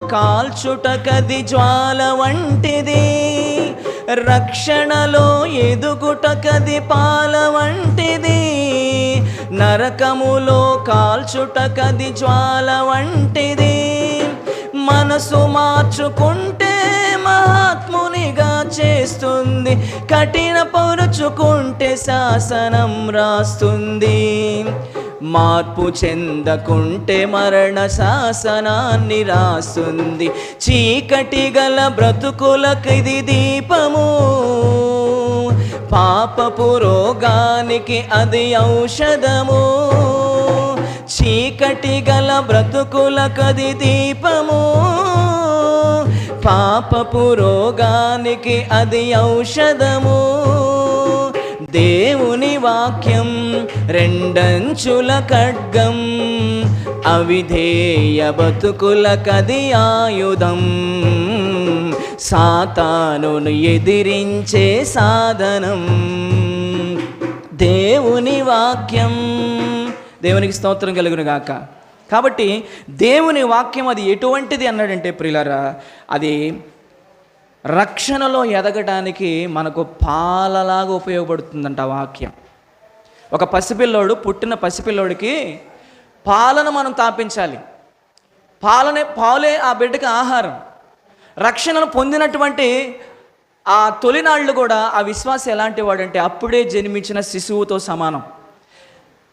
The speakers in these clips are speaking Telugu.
కాల్చుటకది జ్వాల వంటిది, రక్షణలో ఎదుగుటకది పాల వంటిది. నరకములో కాల్చుటకది జ్వాల వంటిది, మనసు మార్చుకుంటే మహాత్మునిగా చేస్తుంది, కఠిన పరుచుకుంటే శాసనం రాస్తుంది. మార్పు చెందకుంటే మరణ శాసనాన్ని రాస్తుంది. చీకటి గల బ్రతుకులకిది దీపము, పాపపు రోగానికి అది ఔషధము. చీకటి గల బ్రతుకులకది దీపము, పాపపు రోగానికి అది ఔషధము. దేవుని వాక్యం రెండంచుల ఖడ్గం, అవిధేయ బతుకులకది ఆయుధం. సాతానును ఎదిరించే సాధనం దేవుని వాక్యం. దేవునికి స్తోత్రం కలుగును గాక. కాబట్టి దేవుని వాక్యం అది ఎటువంటిది అన్నాడంటే ప్రియులారా, అది రక్షణలో ఎదగడానికి మనకు పాలలాగా ఉపయోగపడుతుందంట వాక్యం. ఒక పసిపిల్లోడు, పుట్టిన పసిపిల్లోడికి పాలను మనం తాపించాలి. పాలే ఆ బిడ్డకి ఆహారం. రక్షణను పొందినటువంటి ఆ తొలినాళ్ళు కూడా ఆ విశ్వాసం ఎలాంటి వాడంటే అప్పుడే జన్మించిన శిశువుతో సమానం.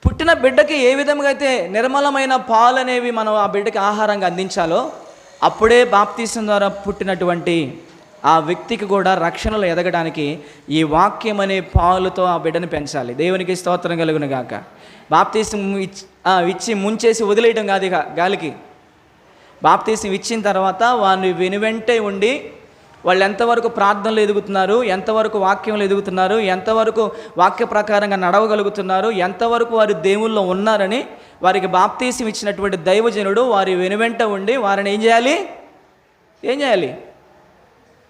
పుట్టిన బిడ్డకి ఏ విధంగా అయితే నిర్మలమైన పాలు అనేవి మనం ఆ బిడ్డకి ఆహారంగా అందించాలో, అప్పుడే బాప్తీసం ద్వారా పుట్టినటువంటి ఆ వ్యక్తికి కూడా రక్షణలో ఎదగడానికి ఈ వాక్యం అనే పాలుతో ఆ బిడ్డను పెంచాలి. దేవునికి స్తోత్రం కలుగును గాక. బాప్తీసం ఇచ్చి ముంచేసి వదిలేయడం కాదు ఇక గాలికి. బాప్తీసం ఇచ్చిన తర్వాత వారిని వెనువెంటే ఉండి వాళ్ళు ఎంతవరకు ప్రార్థనలు ఎదుగుతున్నారు, ఎంతవరకు వాక్యంలో ఎదుగుతున్నారు, ఎంతవరకు వాక్య ప్రకారంగా నడవగలుగుతున్నారు, ఎంతవరకు వారు దేవుల్లో ఉన్నారని వారికి బాప్తీసం ఇచ్చినటువంటి దైవజనుడు వారి వెనువెంట ఉండి వారిని ఏం చేయాలి?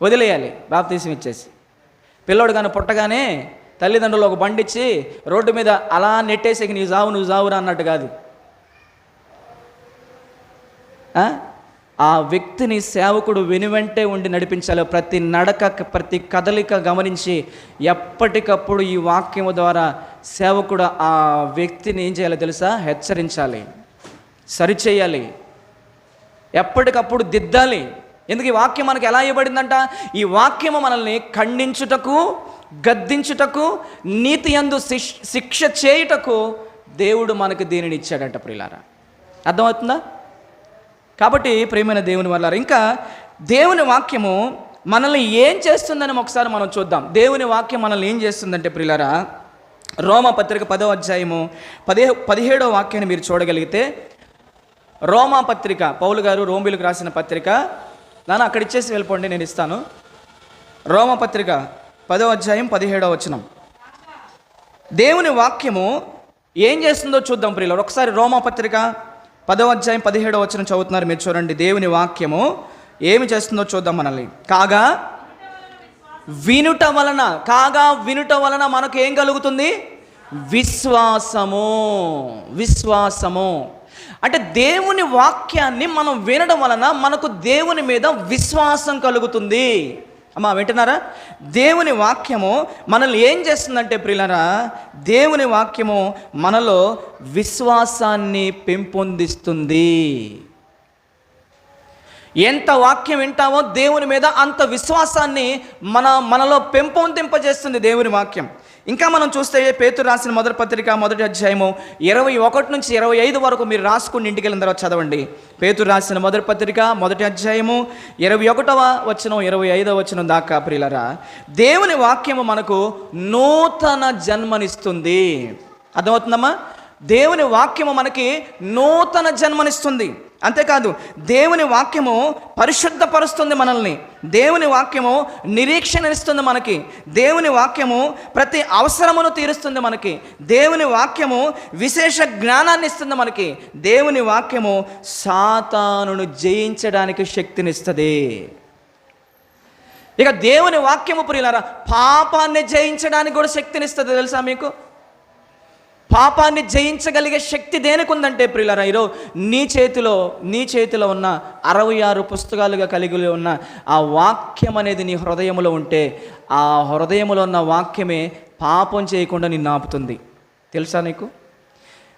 వదిలేయాలి. బాప్తీసం ఇచ్చేసి పిల్లోడు కానీ పుట్టగానే తల్లిదండ్రులు ఒక బండిచ్చి రోడ్డు మీద అలా నెట్టేసి నువ్వు జావురా అన్నట్టు కాదు. ఆ వ్యక్తిని సేవకుడు వెనువెంటే ఉండి నడిపించాలి. ప్రతి నడక, ప్రతి కదలిక గమనించి ఎప్పటికప్పుడు ఈ వాక్యము ద్వారా సేవకుడు ఆ వ్యక్తిని ఏం చేయాలో తెలుసా? హెచ్చరించాలి, సరిచేయాలి, ఎప్పటికప్పుడు దిద్దాలి. ఎందుకు ఈ వాక్యం మనకు ఎలా ఇవ్వబడిందంట? ఈ వాక్యము మనల్ని ఖండించుటకు, గద్దించుటకు, నీతి యందు శిక్ష చేయుటకు దేవుడు మనకు దీనిని ఇచ్చాడంట ప్రియులారా. అర్థమవుతుందా? కాబట్టి ప్రియమైన దేవుని వల్ల ఇంకా దేవుని వాక్యము మనల్ని ఏం చేస్తుందని ఒకసారి మనం చూద్దాం. దేవుని వాక్యం మనల్ని ఏం చేస్తుందంటే ప్రియులారా, రోమపత్రిక 10వ అధ్యాయము 17వ వాక్యాన్ని మీరు చూడగలిగితే, రోమపత్రిక పౌలు గారు రోమీయులకు రాసిన పత్రిక, అక్కడ ఇచ్చేసి వెళ్ళిపోండి, నేను ఇస్తాను. రోమపత్రిక 10వ అధ్యాయం 17వ వచనం. దేవుని వాక్యము ఏం చేస్తుందో చూద్దాం ప్రియులారా. ఒకసారి రోమపత్రిక 10వ అధ్యాయం 17వ వచనం చదువుతున్నారు, మీరు చూడండి. దేవుని వాక్యము ఏమి చేస్తుందో చూద్దాం మనల్ని. కాగా వినుట వలన మనకు ఏం కలుగుతుంది? విశ్వాసము. అంటే దేవుని వాక్యాన్ని మనం వినడం వలన మనకు దేవుని మీద విశ్వాసం కలుగుతుంది. అమ్మా వింటున్నారా? దేవుని వాక్యము మనల్ని ఏం చేస్తుందంటే ప్రియులారా, దేవుని వాక్యము మనలో విశ్వాసాన్ని పెంపొందిస్తుంది. ఎంత వాక్యం వింటామో దేవుని మీద అంత విశ్వాసాన్ని మనలో పెంపొందింపజేస్తుంది దేవుని వాక్యం. ఇంకా మనం చూస్తే పేతురు రాసిన మొదటి పత్రిక 1వ అధ్యాయము 21 నుంచి 25 వరకు మీరు రాసుకుని ఇంటికి వెళ్ళిన తర్వాత చదవండి. పేతురు రాసిన మొదటి పత్రిక 1వ అధ్యాయము 21వ వచనం 25వ వచనం దాకా ప్రియులారా, దేవుని వాక్యము మనకు నూతన జన్మనిస్తుంది. అర్థమవుతుందమ్మా? దేవుని వాక్యము మనకి నూతన జన్మనిస్తుంది. అంతేకాదు దేవుని వాక్యము పరిశుద్ధపరుస్తుంది మనల్ని. దేవుని వాక్యము నిరీక్షణనిస్తుంది మనకి. దేవుని వాక్యము ప్రతి అవసరమును తీరుస్తుంది మనకి. దేవుని వాక్యము విశేష జ్ఞానాన్ని ఇస్తుంది మనకి. దేవుని వాక్యము సాతానును జయించడానికి శక్తినిస్తుంది. ఇక దేవుని వాక్యము ప్రియులారా పాపాన్ని జయించడానికి కూడా శక్తినిస్తుంది. తెలుసా మీకు? పాపాన్ని జయించగలిగే శక్తి దేనికి ఉందంటే ప్రియులారా, ఈరోజు నీ చేతిలో ఉన్న 66 పుస్తకాలుగా కలిగి ఉన్న ఆ వాక్యం అనేది నీ హృదయంలో ఉంటే, ఆ హృదయంలో ఉన్న వాక్యమే పాపం చేయకుండా నిన్ను ఆపుతుంది. తెలుసా నీకు?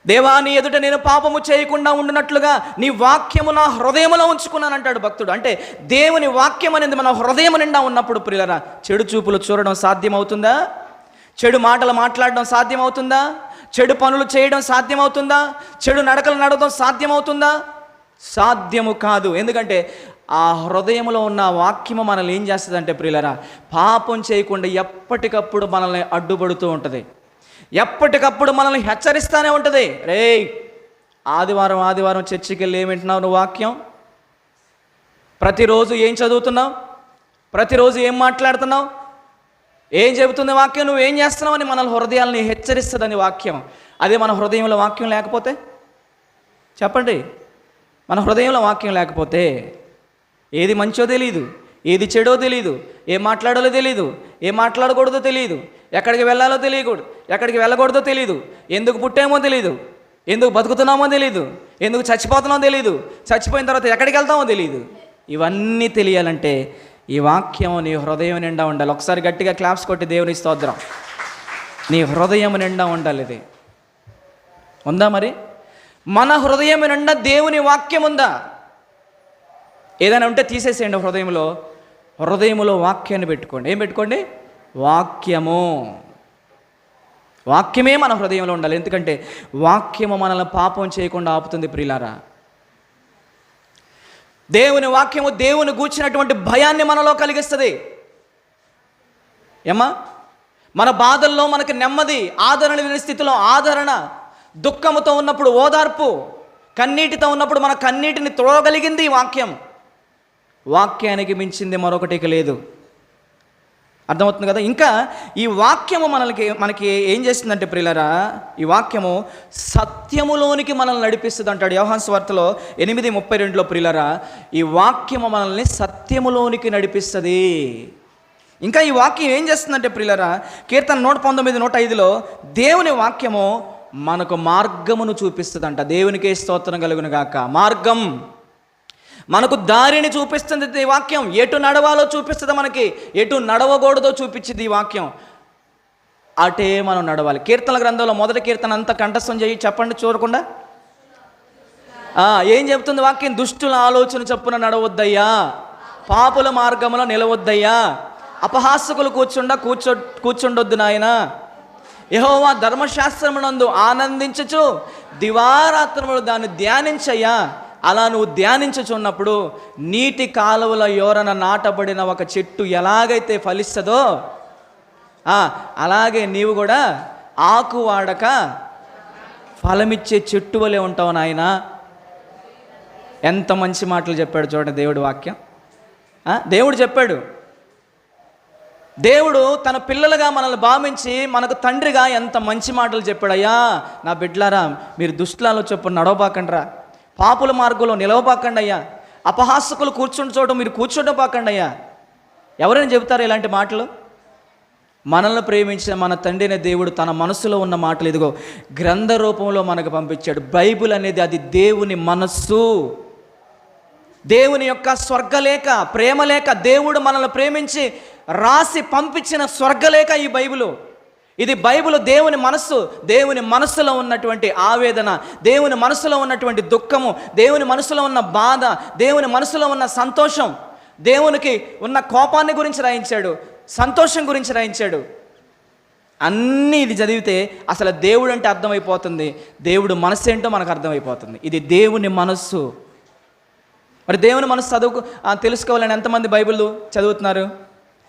దేవా, నీ ఎదుట నేను పాపము చేయకుండా ఉండునట్లుగా నీ వాక్యము నా హృదయంలో ఉంచుకున్నానంటాడు భక్తుడు. అంటే దేవుని వాక్యం అనేది మన హృదయం నిండా ఉన్నప్పుడు ప్రియులారా, చెడు చూపులు చూడడం సాధ్యమవుతుందా? చెడు మాటలు మాట్లాడడం సాధ్యమవుతుందా? చెడు పనులు చేయడం సాధ్యమవుతుందా? చెడు నడకలు నడవడం సాధ్యమవుతుందా? సాధ్యము కాదు. ఎందుకంటే ఆ హృదయంలో ఉన్న వాక్యము మనల్ని ఏం చేస్తుందంటే ప్రియులారా, పాపం చేయకుండా ఎప్పటికప్పుడు మనల్ని అడ్డుపడుతూ ఉంటుంది, ఎప్పటికప్పుడు మనల్ని హెచ్చరిస్తూనే ఉంటుంది. రేయ్, ఆదివారం చర్చికి వెళ్ళి ఏం వింటున్నావు నువ్వు? వాక్యం. ప్రతిరోజు ఏం చదువుతున్నావు? ప్రతిరోజు ఏం మాట్లాడుతున్నావు? ఏం చెబుతుంది వాక్యం? నువ్వు ఏం చేస్తున్నావు అని మన హృదయాల్ని హెచ్చరిస్తుందని వాక్యం. అదే మన హృదయంలో వాక్యం లేకపోతే చెప్పండి, మన హృదయంలో వాక్యం లేకపోతే ఏది మంచో తెలియదు, ఏది చెడో తెలియదు, ఏం మాట్లాడాలో తెలియదు, ఏం మాట్లాడకూడదో తెలియదు, ఎక్కడికి వెళ్ళాలో తెలియకూడదు, ఎక్కడికి వెళ్ళకూడదో తెలియదు, ఎందుకు పుట్టామో తెలియదు, ఎందుకు బతుకుతున్నామో తెలియదు, ఎందుకు చచ్చిపోతున్నామో తెలియదు, చచ్చిపోయిన తర్వాత ఎక్కడికి వెళ్తామో తెలియదు. ఇవన్నీ తెలియాలంటే ఈ వాక్యం నీ హృదయం నిండా ఉండాలి. ఒకసారి గట్టిగా క్లాప్స్ కొట్టి దేవుని స్తోత్రం. నీ హృదయం నిండా ఉండాలి. ఇది ఉందా? మరి మన హృదయం నిండా దేవుని వాక్యం ఉందా? ఏదైనా ఉంటే తీసేసేయండి హృదయంలో వాక్యాన్ని పెట్టుకోండి. ఏం పెట్టుకోండి? వాక్యము. వాక్యమే మన హృదయంలో ఉండాలి. ఎందుకంటే వాక్యము మనల్ని పాపం చేయకుండా ఆపుతుంది ప్రియులారా. దేవుని వాక్యము దేవుని గూర్చినటువంటి భయాన్ని మనలో కలిగిస్తుంది. ఏమ్మా, మన బాధల్లో మనకు నెమ్మది, ఆదరణ లేని స్థితిలో ఆదరణ, దుఃఖముతో ఉన్నప్పుడు ఓదార్పు, కన్నీటితో ఉన్నప్పుడు మన కన్నీటిని త్రోగలిగింది ఈ వాక్యం. వాక్యానికి మించింది మరొకటి లేదు. అర్థమవుతుంది కదా? ఇంకా ఈ వాక్యము మనకి ఏం చేస్తుందంటే ప్రియులారా, ఈ వాక్యము సత్యములోనికి మనల్ని నడిపిస్తుంది అంటాడు యోహాను సువార్తలో 8:32 ప్రియులారా, ఈ వాక్యము మనల్ని సత్యములోనికి నడిపిస్తుంది. ఇంకా ఈ వాక్యం ఏం చేస్తుందంటే ప్రియులారా, కీర్తన 119, 105 దేవుని వాక్యము మనకు మార్గమును చూపిస్తుందంట. దేవునికే స్తోత్రం కలుగును గాక. మార్గం, మనకు దారిని చూపిస్తుంది ఈ వాక్యం. ఎటు నడవాలో చూపిస్తుంది మనకి, ఎటు నడవకూడదో చూపించింది ఈ వాక్యం. అటే మనం నడవాలి. కీర్తనల గ్రంథంలో 1వ కీర్తన అంతా కంఠస్థం చేయి, చెప్పండి చూడకుండా. ఏం చెప్తుంది వాక్యం? దుష్టుల ఆలోచన చొప్పున నడవద్దయ్యా, పాపుల మార్గంలో నిలవద్దయ్యా, అపహాసకులు కూర్చుండొద్దు నాయన, యెహోవా ధర్మశాస్త్రమునందు ఆనందించుచు దివారాత్రములు దాన్ని ధ్యానించయ్యా. అలా నువ్వు ధ్యానించుచున్నప్పుడు నీటి కాలువల యోరన నాటబడిన ఒక చెట్టు ఎలాగైతే ఫలిస్తుందో అలాగే నీవు కూడా ఆకు వాడక ఫలమిచ్చే చెట్టు వలె ఉంటావు నాయన. ఎంత మంచి మాటలు చెప్పాడు చూడండి దేవుడి వాక్యం. దేవుడు చెప్పాడు. దేవుడు తన పిల్లలుగా మనల్ని భావించి మనకు తండ్రిగా ఎంత మంచి మాటలు చెప్పాడు. అయ్యా నా బిడ్డలారా, మీరు దుష్టులలో చొప్పున నడవబాకండ్రా, పాపుల మార్గంలో నిలవబాకండి అయ్యా, అపహాసకులు కూర్చుని చోట మీరు కూర్చోటపాకండి అయ్యా. ఎవరైనా చెబుతారు ఇలాంటి మాటలు? మనల్ని ప్రేమించిన మన తండ్రి అనే దేవుడు తన మనసులో ఉన్న మాటలు ఇదిగో గ్రంథ రూపంలో మనకు పంపించాడు. బైబిల్ అనేది అది దేవుని మనస్సు, దేవుని యొక్క స్వర్గలేఖ, ప్రేమలేఖ. దేవుడు మనల్ని ప్రేమించి రాసి పంపించిన స్వర్గలేఖ ఈ బైబిలు. ఇది బైబిల్ దేవుని మనస్సు, దేవుని మనస్సులో ఉన్నటువంటి ఆవేదన, దేవుని మనస్సులో ఉన్నటువంటి దుఃఖము, దేవుని మనస్సులో ఉన్న బాధ, దేవుని మనస్సులో ఉన్న సంతోషం, దేవునికి ఉన్న కోపాన్ని గురించి రాయించాడు, సంతోషం గురించి రాయించాడు. అన్నీ ఇది చదివితే అసలు దేవుడు అంటే అర్థమైపోతుంది, దేవుడు మనస్సు ఏంటో మనకు అర్థమైపోతుంది. ఇది దేవుని మనస్సు. మరి దేవుని మనస్సు తెలుసుకోవాలని ఎంతమంది బైబిల్ చదువుతున్నారు?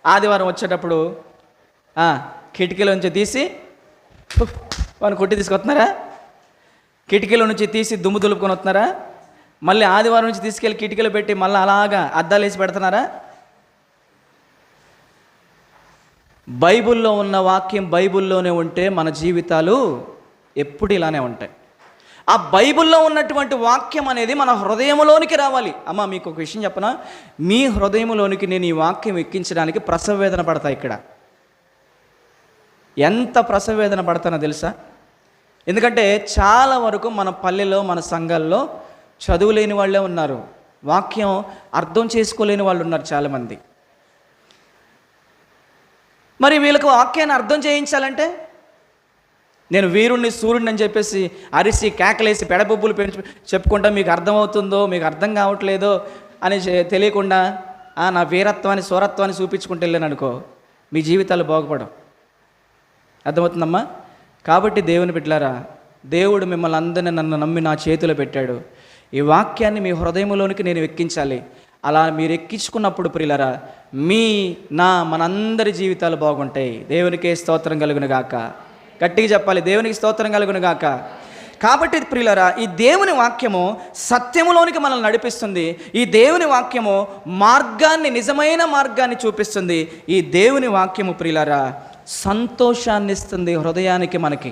ఆదివారం వచ్చేటప్పుడు కిటికీలో నుంచి తీసి వాడిని కొట్టి తీసుకొస్తున్నారా? కిటికీలో నుంచి తీసి దుమ్ము దులుపుకొని వస్తున్నారా? మళ్ళీ ఆదివారం నుంచి తీసుకెళ్ళి కిటికీలో పెట్టి మళ్ళీ అలాగా అద్దాలు వేసి పెడుతున్నారా? బైబిల్లో ఉన్న వాక్యం బైబిల్లోనే ఉంటే మన జీవితాలు ఎప్పుడు ఇలానే ఉంటాయి. ఆ బైబిల్లో ఉన్నటువంటి వాక్యం అనేది మన హృదయంలోనికి రావాలి. అమ్మ మీకు ఒక విషయం చెప్పనా, మీ హృదయంలోనికి నేను ఈ వాక్యం ఎక్కించడానికి ప్రసవ వేదన పడతా. ఇక్కడ ఎంత ప్రసవ వేదన పడతానో తెలుసా? ఎందుకంటే చాలా వరకు మన పల్లెలో మన సంఘాల్లో చదువు లేని వాళ్ళే ఉన్నారు, వాక్యం అర్థం చేసుకోలేని వాళ్ళు ఉన్నారు చాలామంది. మరి వీళ్ళకు వాక్యాన్ని అర్థం చేయించాలంటే నేను వీరుణ్ణి సూర్యుడిని అని చెప్పేసి అరిసి కేకలేసి పెడబొబ్బులు చెప్పుకుంటా మీకు అర్థమవుతుందో మీకు అర్థం కావట్లేదో అని తెలియకుండా నా వీరత్వాన్ని సూరత్వాన్ని చూపించుకుంటూ వెళ్ళాను అనుకో, మీ జీవితాలు బాగుపడవు. అర్థమవుతుందమ్మా? కాబట్టి దేవుని బిడ్డలారా, దేవుడు మిమ్మల్ని అందరినీ నన్ను నమ్మి నా చేతిలో పెట్టాడు. ఈ వాక్యాన్ని మీ హృదయంలోనికి నేను ఎక్కించాలి. అలా మీరు ఎక్కించుకున్నప్పుడు ప్రియులారా, మనందరి జీవితాలు బాగుంటాయి. దేవునికే స్తోత్రం కలుగును గాక. గట్టిగా చెప్పాలి, దేవునికి స్తోత్రం కలుగును గాక. కాబట్టి ప్రియులారా, ఈ దేవుని వాక్యము సత్యములోనికి మనల్ని నడిపిస్తుంది. ఈ దేవుని వాక్యము మార్గాన్ని, నిజమైన మార్గాన్ని చూపిస్తుంది. ఈ దేవుని వాక్యము ప్రియులారా సంతోషాన్ని ఇస్తుంది హృదయానికి. మనకి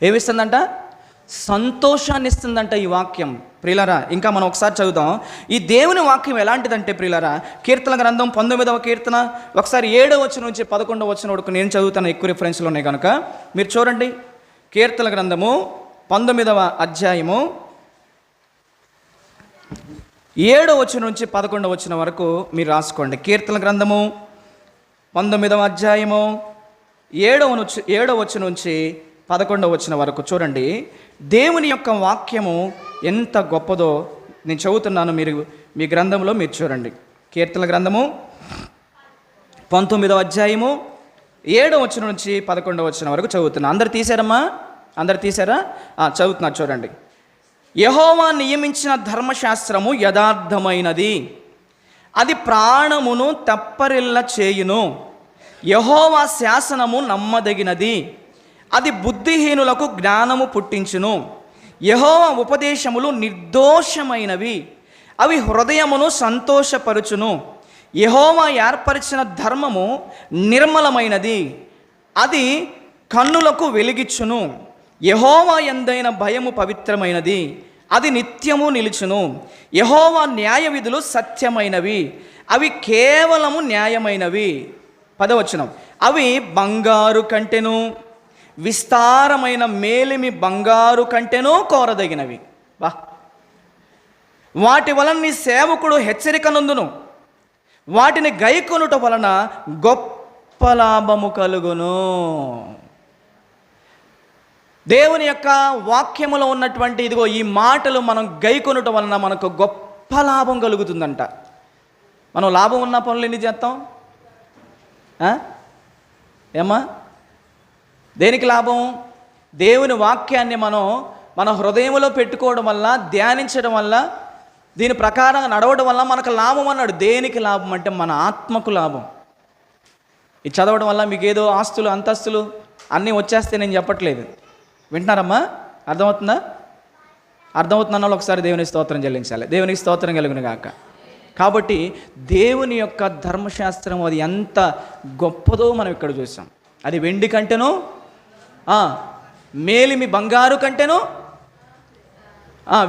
ఏమిస్తుందంట? సంతోషాన్ని ఇస్తుందంట ఈ వాక్యం. ప్రియులారా, ఇంకా మనం ఒకసారి చదువుదాం. ఈ దేవుని వాక్యం ఎలాంటిదంటే ప్రియులారా, కీర్తన గ్రంథం 19వ కీర్తన ఒకసారి 7వ వచనం నుంచి 11వ వచనం వరకు నేను చదువుతాను, ఎక్కువ రిఫరెన్స్లు ఉన్నాయి కనుక మీరు చూడండి. కీర్తన గ్రంథము 19వ అధ్యాయము 7వ వచనం నుంచి 11వ వచనం వరకు మీరు రాసుకోండి. కీర్తన గ్రంథము 19వ అధ్యాయము 7వ వచనం నుంచి 11వ వచనం వరకు చూడండి. దేవుని యొక్క వాక్యము ఎంత గొప్పదో నేను చదువుతున్నాను, మీరు మీ గ్రంథంలో మీరు చూడండి. కీర్తన గ్రంథము 19వ అధ్యాయము 7వ వచనం నుంచి 11వ వచనం వరకు చదువుతున్నా. అందరు తీశారమ్మా? అందరు తీశారా? చదువుతున్నా చూడండి. యెహోవా నియమించిన ధర్మశాస్త్రము యథార్థమైనది, అది ప్రాణమును తప్పరిల్ల చేయును. యెహోవా శాసనము నమ్మదగినది, అది బుద్ధిహీనులకు జ్ఞానము పుట్టించును. యెహోవా ఉపదేశములు నిర్దోషమైనవి, అవి హృదయమును సంతోషపరుచును. యెహోవా ఏర్పరిచిన ధర్మము నిర్మలమైనది, అది కన్నులకు వెలిగిచ్చును. యెహోవా యందైన భయము పవిత్రమైనది, అది నిత్యము నిలుచును. యెహోవా న్యాయ విధులు సత్యమైనవి, అవి కేవలము న్యాయమైనవి. 10వ వచనం, అవి బంగారు కంటెను, విస్తారమైన మేలిమి బంగారు కంటెను కోరదగినవి. వాటి వలన నీ సేవకుడు హెచ్చరిక నందును, వాటిని గైకొనుట వలన గొప్ప లాభము కలుగును. దేవుని యొక్క వాక్యములో ఉన్నటువంటి ఇదిగో ఈ మాటలు మనం గైకొనుట వలన మనకు గొప్ప లాభం కలుగుతుందంట. మనం లాభం ఉన్న పనులు ఎన్ని చేస్తాం? ఏమ్మా, దేనికి లాభం? దేవుని వాక్యాన్ని మనం మన హృదయంలో పెట్టుకోవడం వల్ల, ధ్యానించడం వల్ల, దీని ప్రకారంగా నడవడం వల్ల మనకు లాభం అన్నాడు. దేనికి లాభం అంటే మన ఆత్మకు లాభం. ఇది చదవడం వల్ల మీకు ఏదో ఆస్తులు అంతస్తులు అన్నీ వచ్చేస్తే నేను చెప్పట్లేదు. వింటున్నారమ్మా? అర్థమవుతుందా? అర్థమవుతున్న వాళ్ళు ఒకసారి దేవునికి స్తోత్రం చెల్లించాలి. దేవునికి స్తోత్రం కలుగును గాక. కాబట్టి దేవుని యొక్క ధర్మశాస్త్రం అది ఎంత గొప్పదో మనం ఇక్కడ చూసాం. అది వెండి కంటెను, మేలిమి బంగారు కంటెను,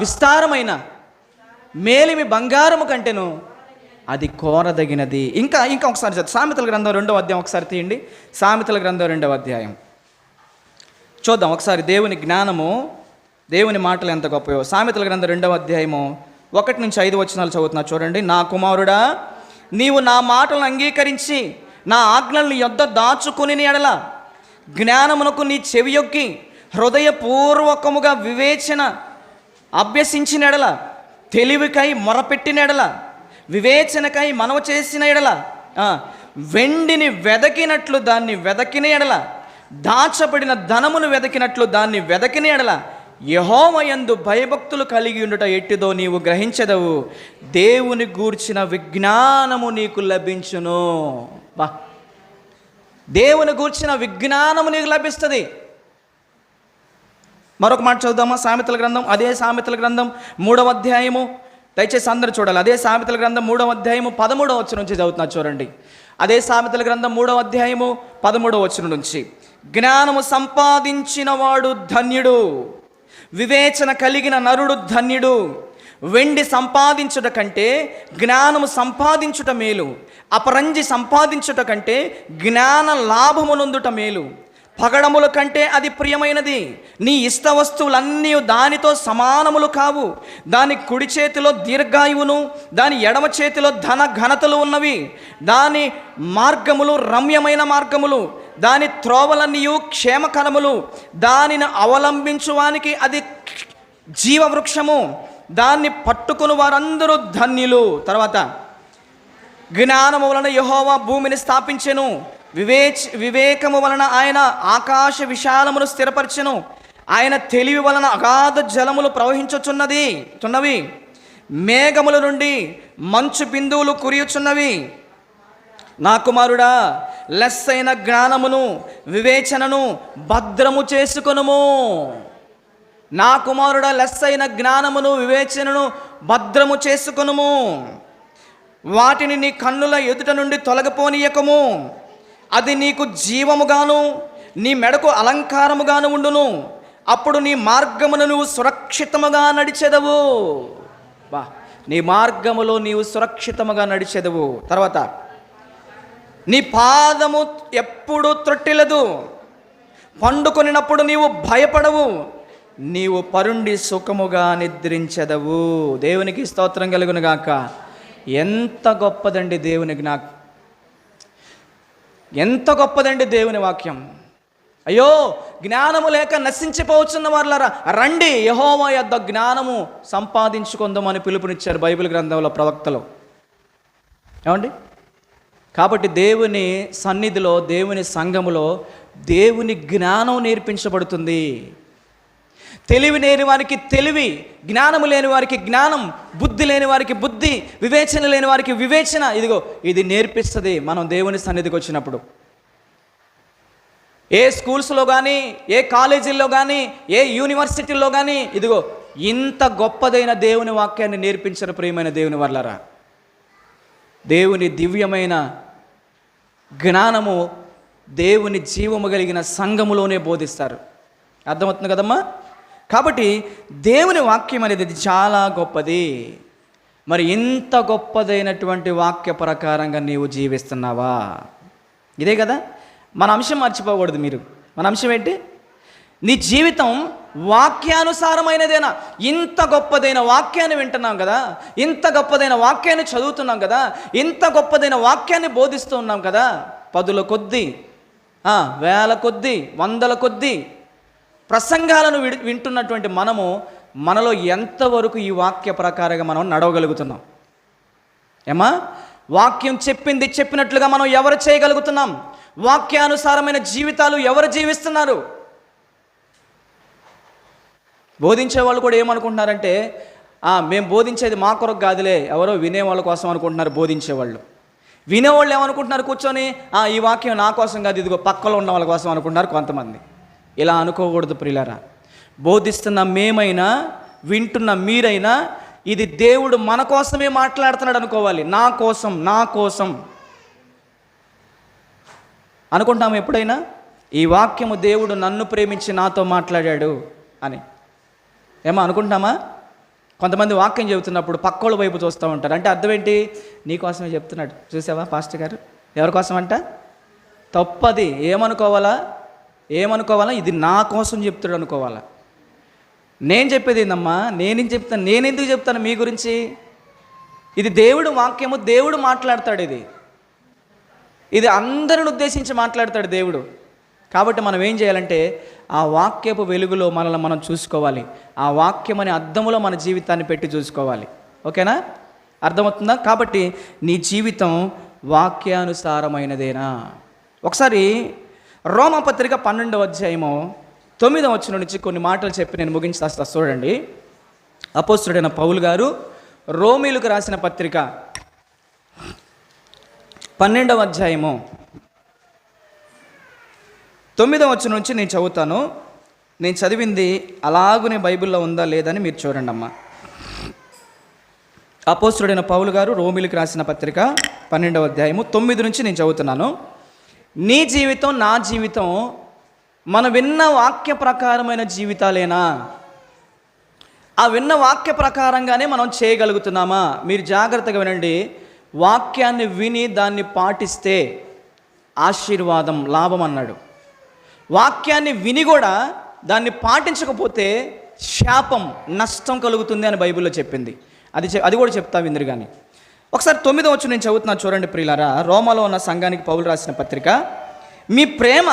విస్తారమైన మేలిమి బంగారము కంటెను, అది కోరదగినది. ఇంకా ఒకసారి సామెతల గ్రంథం 2వ అధ్యాయం ఒకసారి తీయండి. సామెతల గ్రంథం 2వ అధ్యాయం చూద్దాం ఒకసారి. దేవుని జ్ఞానము, దేవుని మాటలు ఎంత గొప్పయో. సామెతల గ్రంథం 2వ అధ్యాయము 1 నుంచి 5 వచనాలు చదువుతున్నా చూడండి. నా కుమారుడా, నీవు నా మాటలను అంగీకరించి నా ఆజ్ఞలను యొద్ద దాచుకుని ఎడల, జ్ఞానమునకు నీ చెవియొక్కి హృదయపూర్వకముగా వివేచన అభ్యసించిన ఎడల, తెలివికై మొరపెట్టిన ఎడల, వివేచనకై మనవ చేసిన ఎడల, వెండిని వెదకినట్లు దాన్ని వెదకిన ఎడల, దాచబడిన ధనమును వెదకినట్లు దాన్ని వెదకిన ఎడల, యెహోవా యందు భయభక్తులు కలిగి ఉండుట ఎట్టిదో నీవు గ్రహించదవు. దేవుని గూర్చిన విజ్ఞానము నీకు లభించును. దేవుని గూర్చిన విజ్ఞానము నీకు లభిస్తుంది. మరొక మాట చదువుదామా? సామెతల గ్రంథం, అదే సామెతల గ్రంథం 3వ అధ్యాయము, దయచేసి అందరూ చూడాలి. అదే సామెతల గ్రంథం 3వ అధ్యాయము 13వ వచనం నుంచి చదువుతున్నా చూడండి. అదే సామెతల గ్రంథం 3వ అధ్యాయము 13వ వచనం నుంచి, జ్ఞానము సంపాదించిన వాడు ధన్యుడు, వివేచన కలిగిన నరుడు ధన్యుడు. వెండి సంపాదించుట కంటే జ్ఞానము సంపాదించుట మేలు, అపరంజి సంపాదించుట కంటే జ్ఞాన లాభము నొందుట మేలు. పగడముల కంటే అది ప్రియమైనది. నీ ఇష్ట వస్తువులన్నీ దానితో సమానములు కావు. దాని కుడి చేతిలో దీర్ఘాయువును, దాని ఎడమ చేతిలో ధన ఘనతలు ఉన్నవి. దాని మార్గములు రమ్యమైన మార్గములు, దాని త్రోవలన్నీయు క్షేమకరములు. దానిని అవలంబించువానికి అది జీవవృక్షము, దాన్ని పట్టుకుని వారందరూ ధన్యులు. తర్వాత, జ్ఞానము వలన యెహోవా భూమిని స్థాపించెను, వివేకము వలన ఆయన ఆకాశ విశాలమును స్థిరపరచెను. ఆయన తెలివి వలన అగాధ జలములు ప్రవహించుచున్నవి. మేఘముల నుండి మంచు బిందువులు కురియుచున్నవి. నా కుమారుడా, లెస్సైన జ్ఞానమును వివేచనను భద్రము చేసుకొనుము. నా కుమారుడా, లెస్సైన జ్ఞానమును వివేచనను భద్రము చేసుకొనుము. వాటిని నీ కన్నుల ఎదుట నుండి తొలగిపోనీయకము. అది నీకు జీవముగాను నీ మెడకు అలంకారముగాను ఉండును. అప్పుడు నీ మార్గమును నువ్వు సురక్షితముగా నడిచెదవు. నీ మార్గములో నీవు సురక్షితముగా నడిచెదవు. తర్వాత, నీ పాదము ఎప్పుడు త్రొట్టిల్లదు. పండుకొనినప్పుడు నీవు భయపడవు. నీవు పరుండి సుఖముగా నిద్రించెదవు. దేవునికి స్తోత్రం కలుగును గాక. ఎంత గొప్పదండి దేవునికి, నాకు ఎంత గొప్పదండి దేవుని వాక్యం. అయ్యో, జ్ఞానము లేక నశించిపోవచ్చున్న వాళ్ళరా, రండి యెహోవా యొద్ద జ్ఞానము సంపాదించుకుందామని పిలుపునిచ్చారు బైబిల్ గ్రంథంలో ప్రవక్తలు. ఏమండి? కాబట్టి దేవుని సన్నిధిలో, దేవుని సంఘములో దేవుని జ్ఞానం నేర్పించబడుతుంది. తెలివి లేని వారికి తెలివి, జ్ఞానము లేని వారికి జ్ఞానం, బుద్ధి లేని వారికి బుద్ధి, వివేచన లేని వారికి వివేచన. ఇదిగో ఇది నేర్పిస్తుంది మనం దేవుని సన్నిధికి వచ్చినప్పుడు. ఏ స్కూల్స్లో కానీ, ఏ కాలేజీల్లో కానీ, ఏ యూనివర్సిటీల్లో కానీ ఇదిగో ఇంత గొప్పదైన దేవుని వాక్యాన్ని నేర్పించిన ప్రియమైన దేవుని వర్లరా. దేవుని దివ్యమైన జ్ఞానము దేవుని జీవము కలిగిన సంఘములోనే బోధిస్తారు. అర్థమవుతుంది కదమ్మా? కాబట్టి దేవుని వాక్యం అనేది చాలా గొప్పది. మరి ఇంత గొప్పదైనటువంటి వాక్య ప్రకారంగా నీవు జీవిస్తున్నావా? ఇదే కదా మన అంశం. మర్చిపోకూడదు మీరు. మన అంశం ఏంటి? నీ జీవితం వాక్యానుసారమైనదేనా? ఇంత గొప్పదైన వాక్యాన్ని వింటున్నాం కదా, ఇంత గొప్పదైన వాక్యాన్ని చదువుతున్నాం కదా, ఇంత గొప్పదైన వాక్యాన్ని బోధిస్తూ ఉన్నాం కదా. పదుల కొద్దీ, వేల కొద్దీ, వందల కొద్దీ ప్రసంగాలను వింటున్నటువంటి మనలో ఎంతవరకు ఈ వాక్య ప్రకారంగా మనం నడవగలుగుతున్నాం? ఏమా, వాక్యం చెప్పింది చెప్పినట్లుగా మనం ఎవరు చేయగలుగుతున్నాం? వాక్యానుసారమైన జీవితాలు ఎవరు జీవిస్తున్నారు? బోధించే వాళ్ళు కూడా ఏమనుకుంటున్నారంటే, మేము బోధించేది మా కొరకు కాదులే, ఎవరో వినేవాళ్ళ కోసం అనుకుంటున్నారు బోధించేవాళ్ళు. వినేవాళ్ళు ఏమనుకుంటున్నారు? కూర్చొని ఈ వాక్యం నా కోసం కాదు, ఇదిగో పక్కలో ఉన్న వాళ్ళ కోసం అనుకుంటున్నారు కొంతమంది. ఇలా అనుకోకూడదు ప్రియులారా. బోధిస్తున్న మేమైనా, వింటున్న మీరైనా ఇది దేవుడు మన కోసమే మాట్లాడుతున్నాడు అనుకోవాలి. నా కోసం అనుకుంటాము ఎప్పుడైనా? ఈ వాక్యము దేవుడు నన్ను ప్రేమించి నాతో మాట్లాడాడు అని ఏమో అనుకుంటామా? కొంతమంది వాక్యం చెబుతున్నప్పుడు పక్కోళ్ళ వైపు చూస్తూ ఉంటారు. అంటే అర్థం ఏంటి? నీకోసమే చెప్తున్నాడు. చూసావా పాస్టర్ గారు? ఎవరి కోసం అంట? తప్పది. ఏమనుకోవాలా? ఇది నా కోసం చెప్తాడు అనుకోవాలా? నేను చెప్పేది ఏందమ్మా? నేనెందుకు చెప్తాను మీ గురించి? ఇది దేవుడు వాక్యము, దేవుడు మాట్లాడతాడు. ఇది అందరిని ఉద్దేశించి మాట్లాడతాడు దేవుడు. కాబట్టి మనం ఏం చేయాలంటే ఆ వాక్యపు వెలుగులో మనల్ని మనం చూసుకోవాలి. ఆ వాక్యం అనే అద్దములో మన జీవితాన్ని పెట్టి చూసుకోవాలి. ఓకేనా? అర్థమవుతుందా? కాబట్టి నీ జీవితం వాక్యానుసారమైనదేనా? ఒకసారి రోమపత్రిక 12వ అధ్యాయము 9వ వచనం నుంచి కొన్ని మాటలు చెప్పి నేను ముగించేస్తా. చూడండి, అపోస్తలుడైన పౌలు గారు రోమీయులకు రాసిన పత్రిక 12వ అధ్యాయము 9వ వచనం నుంచి నేను చదువుతాను. నేను చదివింది అలాగునే బైబిల్లో ఉందా లేదని మీరు చూడండి అమ్మా. అపోస్తలుడైన పౌలు గారు రోమీయులకు రాసిన పత్రిక 12వ అధ్యాయము 9 నుంచి నేను చదువుతున్నాను. నీ జీవితం, నా జీవితం మనం విన్న వాక్య ప్రకారమైన జీవితాలేనా? ఆ విన్న వాక్య ప్రకారంగానే మనం చేయగలుగుతున్నామా? మీరు జాగ్రత్తగా వినండి. వాక్యాన్ని విని దాన్ని పాటిస్తే ఆశీర్వాదం, లాభం అన్నాడు. వాక్యాన్ని విని కూడా దాన్ని పాటించకపోతే శాపం, నష్టం కలుగుతుంది అని బైబిల్లో చెప్పింది. అది కూడా చెప్తా విందురు. కానీ ఒకసారి 9వ వచనం నేను చదువుతున్నాను చూడండి ప్రియులారా. రోమాలో ఉన్న సంఘానికి పౌలు రాసిన పత్రిక. మీ ప్రేమ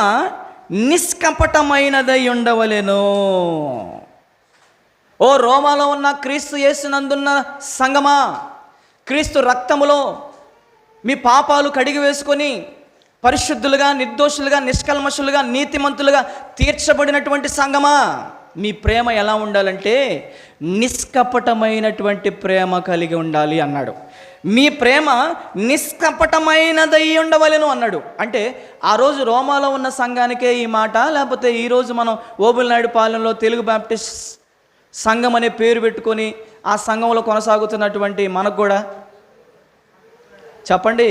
నిష్కపటమైనదై ఉండవలెను. ఓ రోమాలో ఉన్న క్రీస్తు యేసునందున్న సంగమా, క్రీస్తు రక్తములో మీ పాపాలు కడిగి వేసుకొని పరిశుద్ధులుగా, నిర్దోషులుగా, నిష్కల్మషులుగా, నీతిమంతులుగా తీర్చబడినటువంటి సంగమా, మీ ప్రేమ ఎలా ఉండాలంటే నిష్కపటమైనటువంటి ప్రేమ కలిగి ఉండాలి అన్నాడు. మీ ప్రేమ నిష్కపటమైనదై ఉండవలెను అన్నాడు. అంటే ఆ రోజు రోమాలో ఉన్న సంఘానికే ఈ మాట, లేకపోతే ఈరోజు మనం ఓబుల్నాయుడు పాలెంలో తెలుగు బాప్టిస్ట్ సంఘం అనే పేరు పెట్టుకొని ఆ సంఘంలో కొనసాగుతున్నటువంటి మనకు కూడా చెప్పండి.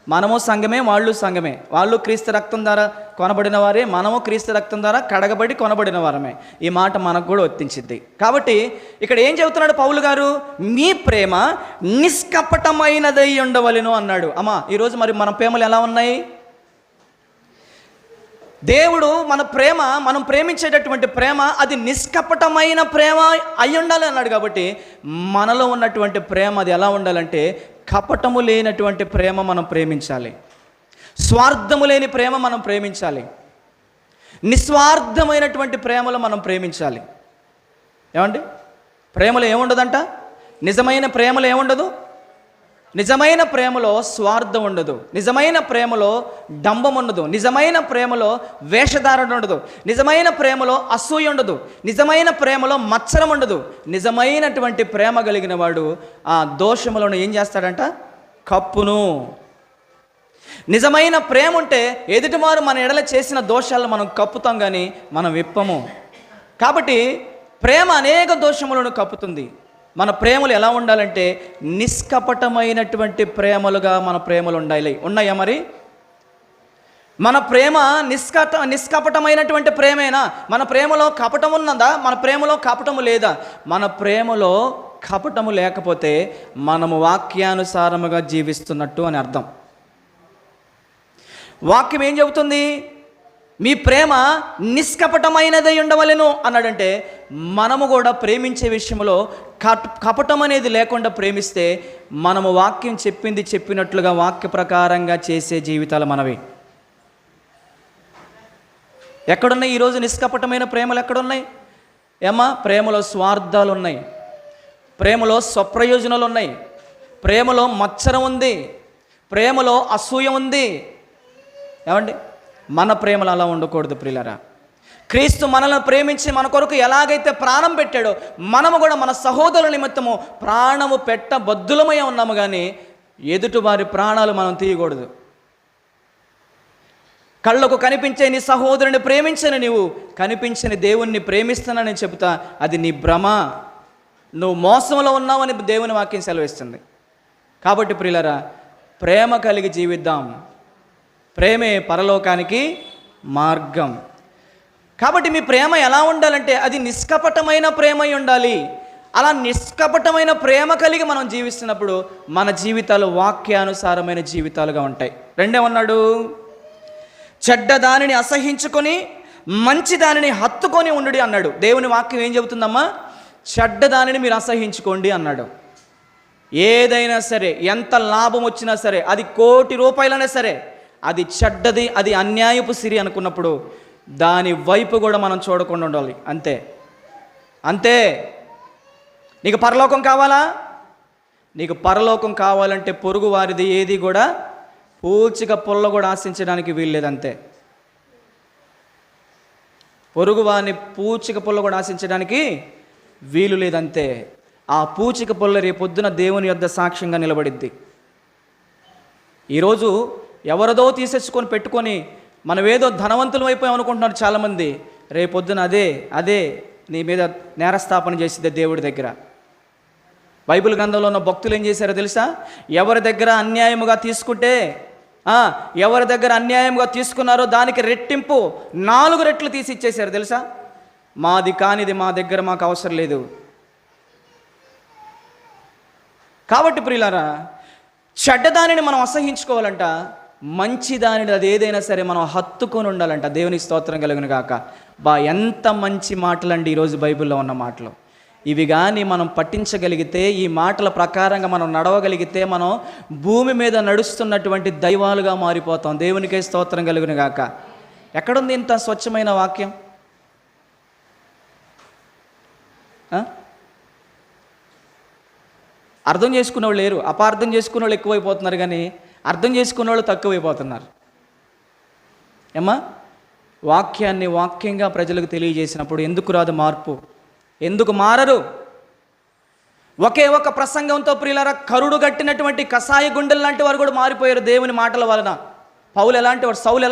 మనము సంఘమే, వాళ్ళు సంఘమే. వాళ్ళు క్రీస్తు రక్తం ద్వారా కొనబడిన వారే, మనము క్రీస్తు రక్తం ద్వారా కడగబడి కొనబడిన వారమే. ఈ మాట మనకు కూడా వర్తించింది. కాబట్టి ఇక్కడ ఏం చెబుతున్నాడు పౌలు గారు? మీ ప్రేమ నిష్కపటమైనదై ఉండవలెను అన్నాడు. అమ్మా, ఈరోజు మరి మన ప్రేమలు ఎలా ఉన్నాయి? దేవుడు మన ప్రేమ, మనం ప్రేమించేటటువంటి ప్రేమ అది నిష్కపటమైన ప్రేమ అయి ఉండాలి అన్నాడు. కాబట్టి మనలో ఉన్నటువంటి ప్రేమ అది ఎలా ఉండాలంటే కపటము లేనటువంటి ప్రేమ మనం ప్రేమించాలి. స్వార్థము లేని ప్రేమ మనం ప్రేమించాలి. నిస్వార్థమైనటువంటి ప్రేమలో మనం ప్రేమించాలి. ఏమండి? ప్రేమలో ఏముండదంట? నిజమైన ప్రేమలో ఏముండదు? నిజమైన ప్రేమలో స్వార్థం ఉండదు. నిజమైన ప్రేమలో డంబం ఉండదు. నిజమైన ప్రేమలో వేషధారణ ఉండదు. నిజమైన ప్రేమలో అసూయ ఉండదు. నిజమైన ప్రేమలో మత్సరం ఉండదు. నిజమైనటువంటి ప్రేమ కలిగిన వాడు ఆ దోషములను ఏం చేస్తాడంట? కప్పును. నిజమైన ప్రేమ ఉంటే ఎదుటివారు మన ఎడల చేసిన దోషాలను మనం కప్పుతాం, కానీ మనం విప్పము. కాబట్టి ప్రేమ అనేక దోషములను కప్పుతుంది. మన ప్రేమలు ఎలా ఉండాలంటే నిష్కపటమైనటువంటి ప్రేమలుగా మన ప్రేమలు ఉండాలి. ఉన్నాయా మరి? మన ప్రేమ నిష్కపటమైనటువంటి ప్రేమేనా? మన ప్రేమలో కపటం ఉన్నదా? మన ప్రేమలో కపటము లేదా? మన ప్రేమలో కపటము లేకపోతే మనము వాక్యానుసారముగా జీవిస్తున్నట్టు అని అర్థం. వాక్యం ఏం చెబుతుంది? మీ ప్రేమ నిష్కపటమైనదై ఉండవలెను అన్నాడంటే మనము కూడా ప్రేమించే విషయంలో కపటం అనేది లేకుండా ప్రేమిస్తే మనము వాక్యం చెప్పింది చెప్పినట్లుగా వాక్య ప్రకారంగా చేసే జీవితాలు మనవి. ఎక్కడున్నాయి ఈరోజు నిష్కపటమైన ప్రేమలు? ఎక్కడున్నాయి? ఏమా, ప్రేమలో స్వార్థాలు ఉన్నాయి, ప్రేమలో స్వప్రయోజనాలు ఉన్నాయి, ప్రేమలో మత్సరం ఉంది, ప్రేమలో అసూయ ఉంది. ఏమండి? మన ప్రేమలు అలా ఉండకూడదు ప్రియులారా. క్రీస్తు మనల్ని ప్రేమించి మన కొరకు ఎలాగైతే ప్రాణం పెట్టాడో మనము కూడా మన సహోదరుల నిమిత్తము ప్రాణము పెట్టబద్దులమై ఉన్నాము, కానీ ఎదుటి వారి ప్రాణాలు మనం తీయకూడదు. కళ్ళకు కనిపించే నీ సహోదరుని ప్రేమించని నీవు కనిపించని దేవుణ్ణి ప్రేమిస్తానని చెబుతా, అది నీ భ్రమ. నువ్వు మోసంలో ఉన్నావని దేవుని వాక్యం సెలవిస్తుంది. కాబట్టి ప్రియులారా, ప్రేమ కలిగి జీవిద్దాం. ప్రేమే పరలోకానికి మార్గం. కాబట్టి మీ ప్రేమ ఎలా ఉండాలంటే అది నిష్కపటమైన ప్రేమ అయి ఉండాలి. అలా నిష్కపటమైన ప్రేమ కలిగి మనం జీవిస్తున్నప్పుడు మన జీవితాలు వాక్యానుసారమైన జీవితాలుగా ఉంటాయి. రెండేమన్నాడు? చెడ్డ దానిని అసహించుకొని మంచి దానిని హత్తుకొని ఉండు అన్నాడు. దేవుని వాక్యం ఏం చెబుతుందమ్మా? చెడ్డ దానిని మీరు అసహించుకోండి అన్నాడు. ఏదైనా సరే, ఎంత లాభం వచ్చినా సరే, అది ₹1,00,00,000 సరే, అది చెడ్డది, అది అన్యాయపు సిరి అనుకున్నప్పుడు దాని వైపు కూడా మనం చూడకుండా ఉండాలి. అంతే అంతే. నీకు పరలోకం కావాలా? నీకు పరలోకం కావాలంటే పొరుగు వారిది ఏది కూడా పూచిక పుల్ల కూడా ఆశించడానికి వీల్లేదు. అంతే. పొరుగు వారిని పూచిక పుల్ల కూడా ఆశించడానికి వీలు లేదంతే. ఆ పూచిక పుల్ల రేపొద్దున దేవుని యొద్ద సాక్ష్యంగా నిలబడిద్ది. ఈరోజు ఎవరిదో తీసేసుకొని పెట్టుకొని మనం ఏదో ధనవంతులు అయిపోయాం అనుకుంటున్నారు చాలామంది. రేపొద్దున అదే నీ మీద నేరస్థాపన చేసిద్ది దేవుడి దగ్గర. బైబిల్ గ్రంథంలో ఉన్న భక్తులు ఏం చేశారో తెలుసా? ఎవరి దగ్గర అన్యాయముగా తీసుకుంటే, ఎవరి దగ్గర అన్యాయంగా తీసుకున్నారో దానికి రెట్టింపు 4 రెట్లు తీసి ఇచ్చేశారు తెలుసా? మాది కానిది మా దగ్గర మాకు అవసరం లేదు. కాబట్టి ప్రియులారా, చెడ్డదానిని మనం అసహించుకోవాలంట. మంచి దానిని అది ఏదైనా సరే మనం హత్తుకొని ఉండాలంట. దేవునికి స్తోత్రం కలుగును గాక. ఎంత మంచి మాటలండి ఈరోజు బైబిల్లో ఉన్న మాటలు. ఇవి కానీ మనం పట్టించగలిగితే, ఈ మాటల ప్రకారంగా మనం నడవగలిగితే, మనం భూమి మీద నడుస్తున్నటువంటి దైవాలుగా మారిపోతాం. దేవునికే స్తోత్రం కలుగును గాక. ఎక్కడుంది ఇంత స్వచ్ఛమైన వాక్యం? అర్థం చేసుకునే వాళ్ళు లేరు, అపార్థం చేసుకునే వాళ్ళు ఎక్కువైపోతున్నారు, కానీ అర్థం చేసుకునే వాళ్ళు తక్కువైపోతున్నారు. ఏమ్మా, వాక్యాన్ని వాక్యంగా ప్రజలకు తెలియజేసినప్పుడు ఎందుకు రాదు మార్పు? ఎందుకు మారరు? ఒకే ఒక ప్రసంగంతో ప్రియులారా కరుడు గట్టినటువంటి కషాయ గుండెలు లాంటి వారు కూడా మారిపోయారు దేవుని మాటల వలన. పౌలు ఎలాంటి వాడు? సౌలు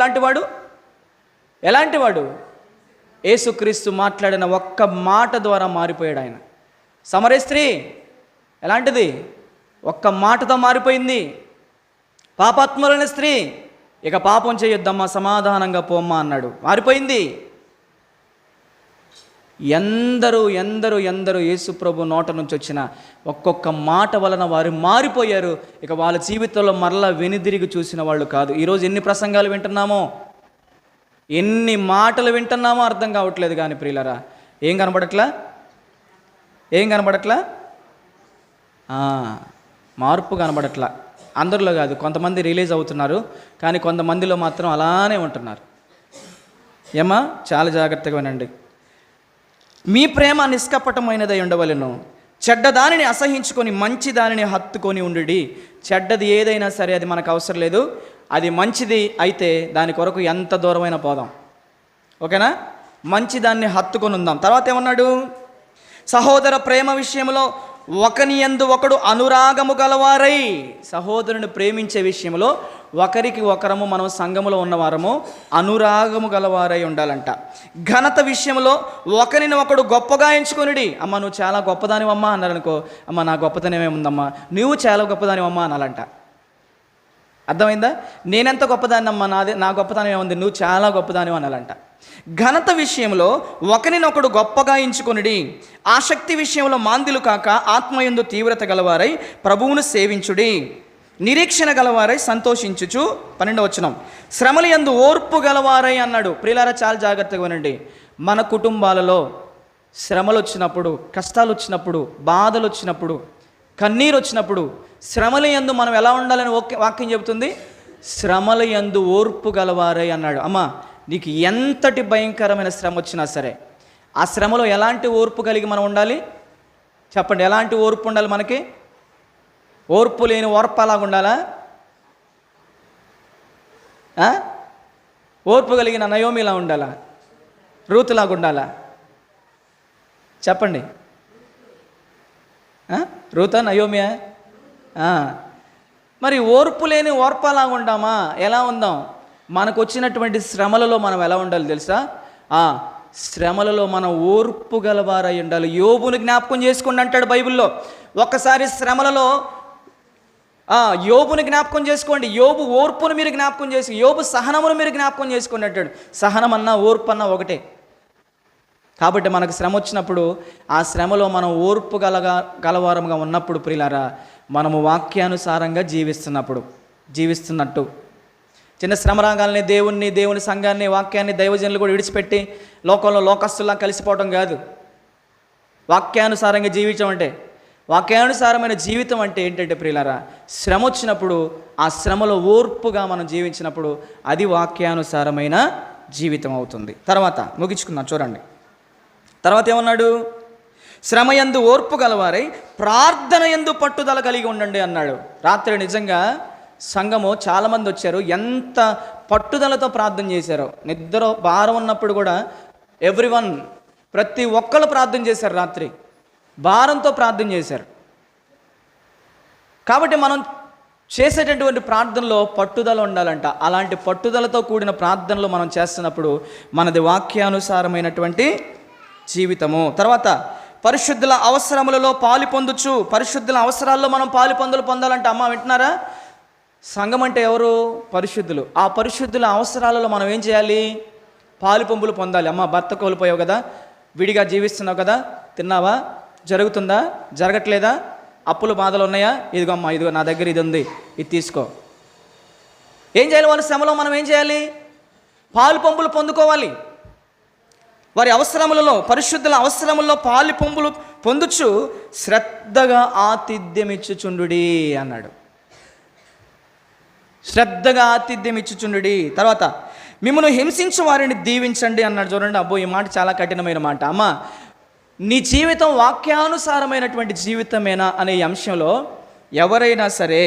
ఎలాంటి వాడు? యేసుక్రీస్తు మాట్లాడిన ఒక్క మాట ద్వారా మారిపోయాడు ఆయన. సమరయ స్త్రీ ఎలాంటిది? ఒక్క మాటతో మారిపోయింది. పాపాత్ములైన స్త్రీ, ఇక పాపం చేయొద్దమ్మా, సమాధానంగా పోమ్మా అన్నాడు, మారిపోయింది. ఎందరూ ఎందరూ ఎందరూ యేసు ప్రభు నోట నుంచి వచ్చిన ఒక్కొక్క మాట వలన వారు మారిపోయారు. ఇక వాళ్ళ జీవితంలో మరలా వెనుదిరిగి చూసిన వాళ్ళు కాదు. ఈరోజు ఎన్ని ప్రసంగాలు వింటున్నామో, ఎన్ని మాటలు వింటున్నామో అర్థం కావట్లేదు. కానీ ప్రియులరా, ఏం కనబడట్లా? మార్పు కనబడట్లా. అందరిలో కాదు, కొంతమంది రిలీజ్ అవుతున్నారు, కానీ కొంతమందిలో మాత్రం అలానే ఉంటున్నారు. ఏమా, చాలా జాగ్రత్తగా వినండి. మీ ప్రేమ నిష్కపటమైనదై ఉండవలెను, చెడ్డదానిని అసహించుకొని మంచి దానిని హత్తుకొని ఉండుడి. చెడ్డది ఏదైనా సరే అది మనకు అవసరం లేదు, అది మంచిది అయితే దాని కొరకు ఎంత దూరమైనా పోదాం. ఓకేనా? మంచి దాన్ని హత్తుకొని ఉందాం. తర్వాత ఏమన్నాడు? సహోదర ప్రేమ విషయంలో ఒకని యందు ఒకడు అనురాగము గలవారై. సహోదరుని ప్రేమించే విషయంలో ఒకరికి ఒకరము, మనం సంఘములో ఉన్నవారము అనురాగము గలవారై ఉండాలంట. ఘనత విషయంలో ఒకరిని ఒకడు గొప్పగా ఎంచుకొనిడి. అమ్మ, నువ్వు చాలా గొప్పదానివమ్మా అన్నారనుకో, అమ్మ నా గొప్పతనం ఏముందమ్మా, నువ్వు చాలా గొప్పదానివమ్మా అనాలంట. అర్థమైందా? నేనెంత గొప్పదాన్నమ్మా, నా గొప్పతనం ఏముంది, నువ్వు చాలా గొప్పదానివి అనాలంట. ఘనత విషయంలో ఒకరినొకడు గొప్పగా ఎంచుకొనిడి. ఆసక్తి విషయంలో మాంద్యులు కాక ఆత్మయందు తీవ్రత గలవారై ప్రభువును సేవించుడి. నిరీక్షణ గలవారై సంతోషించుచు. 12వ వచనం, శ్రమల యందు ఓర్పు గలవారై అన్నాడు. ప్రియులారా, చాలా జాగ్రత్తగా వినండి. మన కుటుంబాలలో శ్రమలు వచ్చినప్పుడు, కష్టాలు వచ్చినప్పుడు, బాధలు వచ్చినప్పుడు, కన్నీరు వచ్చినప్పుడు, శ్రమల యందు మనం ఎలా ఉండాలని వాక్యం చెబుతుంది? శ్రమల యందు ఓర్పు గలవారై అన్నాడు. అమ్మా, నీకు ఎంతటి భయంకరమైన శ్రమ వచ్చినా సరే ఆ శ్రమలో ఎలాంటి ఓర్పు కలిగి మనం ఉండాలి? చెప్పండి, ఎలాంటి ఓర్పు ఉండాలి మనకి? ఓర్పు లేని ఓర్పలాగా ఉండాలా? ఓర్పు కలిగిన నయోమిలా ఉండాలా? రూతులాగా ఉండాలా? చెప్పండి. రూతా, నయోమియా? మరి ఓర్పు లేని ఓర్పలాగా ఉండామా? ఎలా ఉందాం? మనకు వచ్చినటువంటి శ్రమలలో మనం ఎలా ఉండాలి తెలుసా? శ్రమలలో మనం ఓర్పు గలవారై ఉండాలి. యోబుని జ్ఞాపకం చేసుకోండి అంటాడు బైబిల్లో. ఒక్కసారి శ్రమలలో యోబుని జ్ఞాపకం చేసుకోండి. యోబు ఓర్పును మీరు జ్ఞాపకం చేసి, యోబు సహనమును మీరు జ్ఞాపకం చేసుకోండి అంటాడు. సహనం అన్నా ఓర్పు అన్నా ఒకటే. కాబట్టి మనకు శ్రమ వచ్చినప్పుడు ఆ శ్రమలో మనం ఓర్పు గలవారముగా ఉన్నప్పుడు ప్రియులారా, మనము వాక్యానుసారంగా జీవిస్తున్నట్టు. చిన్న శ్రమ రాగాల్ని దేవుని సంఘాన్ని, వాక్యాన్ని, దైవజనులు కూడా విడిచిపెట్టి లోకంలో లోకస్తుల్లా కలిసిపోవడం కాదు. వాక్యానుసారంగా జీవించడం అంటే, వాక్యానుసారమైన జీవితం అంటే ఏంటంటే ప్రియులారా, శ్రమ వచ్చినప్పుడు ఆ శ్రమలో ఓర్పుగా మనం జీవించినప్పుడు అది వాక్యానుసారమైన జీవితం అవుతుంది. తర్వాత ముగించుకున్నాం, చూడండి. తర్వాత ఏమన్నాడు? శ్రమయందు ఓర్పు గలవారై ప్రార్థన యందు పట్టుదల కలిగి ఉండండి అన్నాడు. రాత్రి నిజంగా సంఘము చాలామంది వచ్చారు, ఎంత పట్టుదలతో ప్రార్థన చేశారో. నిద్ర భారం ఉన్నప్పుడు కూడా ప్రతి ఒక్కరు ప్రార్థన చేశారు. రాత్రి భారంతో ప్రార్థన చేశారు. కాబట్టి మనం చేసేటటువంటి ప్రార్థనలో పట్టుదల ఉండాలంట. అలాంటి పట్టుదలతో కూడిన ప్రార్థనలు మనం చేస్తున్నప్పుడు మనది వాక్యానుసారమైనటువంటి జీవితము. తర్వాత పరిశుద్ధుల అవసరములలో పాలు పొందుచు. పరిశుద్ధుల అవసరాల్లో మనం పొందాలంటే, అమ్మ వింటున్నారా? సంఘం అంటే ఎవరు? పరిశుద్ధులు. ఆ పరిశుద్ధుల అవసరాలలో మనం ఏం చేయాలి? పాలు పొందాలి. అమ్మ, భర్త కోల్పోయావు కదా, విడిగా జీవిస్తున్నావు కదా, తిన్నావా? జరుగుతుందా? జరగట్లేదా? అప్పులు బాధలు ఉన్నాయా? ఇదిగో అమ్మ, ఇదిగో నా దగ్గర ఇది ఉంది, ఇది తీసుకో. ఏం చేయాలి? వాళ్ళ శ్రమలో మనం ఏం చేయాలి? పాలు పంపులు పొందుకోవాలి. వారి అవసరములలో, పరిశుద్ధుల అవసరములలో పాలు పంపులు పొందుచు శ్రద్ధగా ఆతిథ్యం ఇచ్చుచుండుడి అన్నాడు. శ్రద్ధగా ఆతిథ్యం ఇచ్చుచుండుడి. తర్వాత మిమ్మల్ని హింసించు వారిని దీవించండి అన్నాడు. చూడండి, అబ్బో ఈ మాట చాలా కఠినమైన మాట. అమ్మ, నీ జీవితం వాక్యానుసారమైనటువంటి జీవితమేనా అనే అంశంలో ఎవరైనా సరే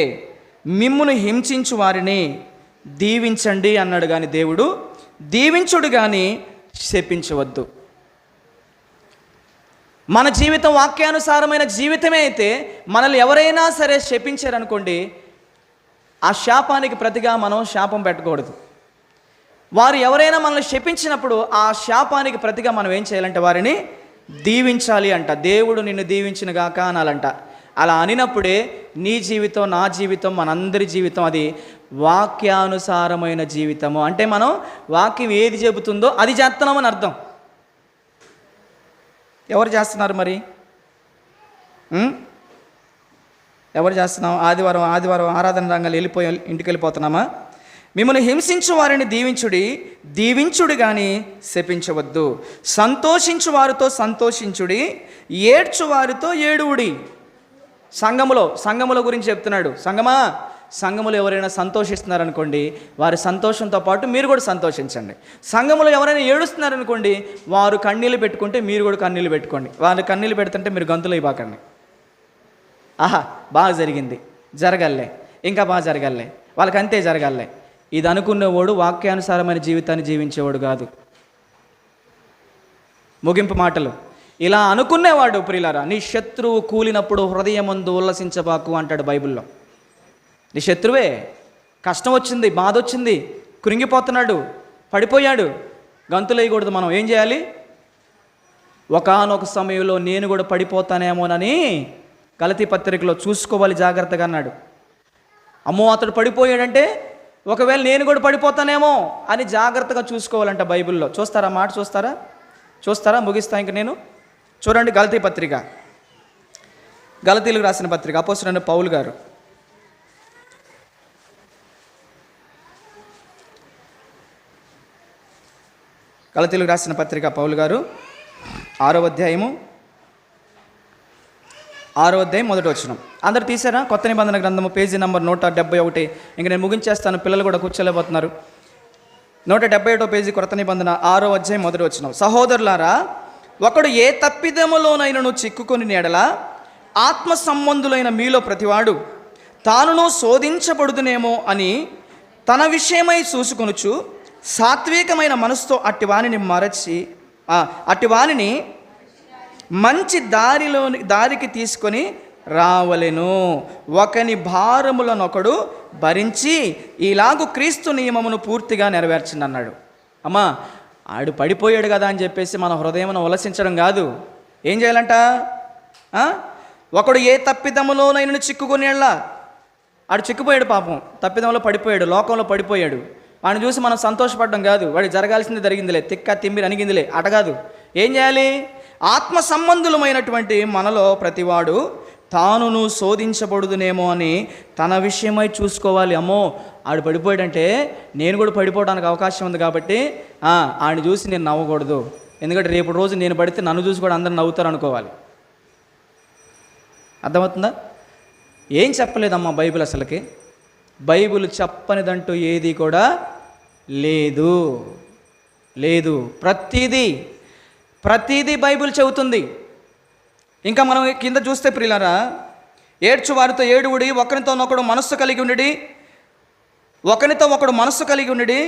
మిమ్మును హింసించు వారిని దీవించండి అన్నాడు. కానీ దేవుడు దీవించుడు కానీ శపించవద్దు. మన జీవితం వాక్యానుసారమైన జీవితమే అయితే మనల్ని ఎవరైనా సరే శపించారనుకోండి, ఆ శాపానికి ప్రతిగా మనం శాపం పెట్టకూడదు. వారు ఎవరైనా మనల్ని శపించినప్పుడు ఆ శాపానికి ప్రతిగా మనం ఏం చేయాలంటే వారిని దీవించాలి అంట. దేవుడు నిన్ను దీవించిన గాక అనాలంట. అలా అనినప్పుడే నీ జీవితం, నా జీవితం, మనందరి జీవితం అది వాక్యానుసారమైన జీవితము. అంటే మనం వాక్యం ఏది చెబుతుందో అది చేస్తున్నామని అర్థం. ఎవరు చేస్తున్నారు మరి? ఎవరు చేస్తున్నాం? ఆదివారం ఆరాధన రంగాలు ఇంటికి వెళ్ళిపోతున్నామా? మిమ్మల్ని హింసించు వారిని దీవించుడి కానీ శపించవద్దు. సంతోషించు వారితో సంతోషించుడి, ఏడ్చు వారితో ఏడువుడి. సంఘముల గురించి చెప్తున్నాడు. సంఘములో ఎవరైనా సంతోషిస్తున్నారనుకోండి, వారి సంతోషంతో పాటు మీరు కూడా సంతోషించండి. సంఘములో ఎవరైనా ఏడుస్తున్నారనుకోండి, వారు కన్నీళ్ళు పెట్టుకుంటే మీరు కూడా కన్నీళ్ళు పెట్టుకోండి. వారు కన్నీళ్ళు పెడుతుంటే మీరు గంతులు ఇవ్వకండి. ఆహా, బాగా జరిగింది, జరగల్లే, ఇంకా బాగా జరగల్లే, వాళ్ళకి అంతే జరగల్లే. ఇది అనుకునేవాడు వాక్యానుసారమైన జీవితాన్ని జీవించేవాడు కాదు. ముగింపు మాటలు ఇలా అనుకునేవాడు. ప్రియులారా, నీ శత్రువు కూలినప్పుడు హృదయమందు ఉల్లసించబాకు అంటాడు బైబిల్లో. నీ శత్రువే, కష్టం వచ్చింది, బాధ వచ్చింది, కృంగిపోతున్నాడు, పడిపోయాడు, గంతులు వేయకూడదు. మనం ఏం చేయాలి? ఒకానొక సమయంలో నేను కూడా పడిపోతానేమోనని గలతీ పత్రికలో చూసుకోవాలి జాగ్రత్తగా అన్నాడు. అమ్మో, అతడు పడిపోయాడంటే ఒకవేళ నేను కూడా పడిపోతానేమో అని జాగ్రత్తగా చూసుకోవాలంట బైబిల్లో. చూస్తారా? మాట చూస్తారా? ముగిస్తా ఇంక నేను. చూడండి, గలతీ పత్రిక, గలతీలకు రాసిన పత్రిక, అపోస్తలుడైన పౌలు గారు గలతీలకు రాసిన పత్రిక పౌలు గారు 6వ అధ్యాయం 1వ వచనం. అందరు తీసారా? కొత్త నిబంధన గ్రంథము పేజీ నంబర్ 171. ఇంక నేను ముగించేస్తాను, పిల్లలు కూడా కూర్చోలేకపోతున్నారు. 171వ పేజీ, కొత్త నిబంధన 6వ అధ్యాయం 1వ వచనం. సహోదరులారా, ఒకడు ఏ తప్పిదములోనైనను చిక్కుకొని నేడల ఆత్మ సంబంధులైన మీలో ప్రతివాడు తానును శోధించబడుదునేమో అని తన విషయమై చూసుకొనుచు సాత్వికమైన మనసుతో అట్టివానిని మంచి దారికి తీసుకొని రావలెను. ఒకని భారములనొకడు భరించి ఇలాగు క్రీస్తు నియమమును పూర్తిగా నెరవేర్చండి అన్నాడు. అమ్మా, ఆడు పడిపోయాడు కదా అని చెప్పేసి మన హృదయమును ఉలసించడం కాదు. ఏం చేయాలంట? ఒకడు ఏ తప్పిదములోనైనా చిక్కుకొనేళ్ళ, ఆడు చిక్కుపోయాడు, పాపం తప్పిదంలో పడిపోయాడు, లోకంలో పడిపోయాడు. వాడిని చూసి మనం సంతోషపడడం కాదు. వాడికి జరగాల్సింది జరిగిందిలే, తిక్క తిమ్మిరి అనిగిందిలే అట కాదు. ఏం చేయాలి? ఆత్మ సంబంధులమైనటువంటి మనలో ప్రతివాడు తానును శోధించబడుదునేమో అని తన విషయమై చూసుకోవాలి. అమ్మో, ఆడు పడిపోయాడంటే నేను కూడా పడిపోవడానికి అవకాశం ఉంది కాబట్టి ఆడిని చూసి నేను నవ్వకూడదు. ఎందుకంటే రేపు రోజు నేను పడితే నన్ను చూసి కూడా అందరూ నవ్వుతారు అనుకోవాలి. అర్థమవుతుందా? ఏం చెప్పలేదమ్మా బైబిల్. అసలుకి బైబిల్ చెప్పనిదంటూ ఏది కూడా లేదు. ప్రతిదీ బైబిల్ చెబుతుంది. ఇంకా మనం కింద చూస్తే ప్రియులారా, ఏడ్చు వారితో ఏడువుడి, ఒకరితో ఒకడు మనస్సు కలిగి ఉండి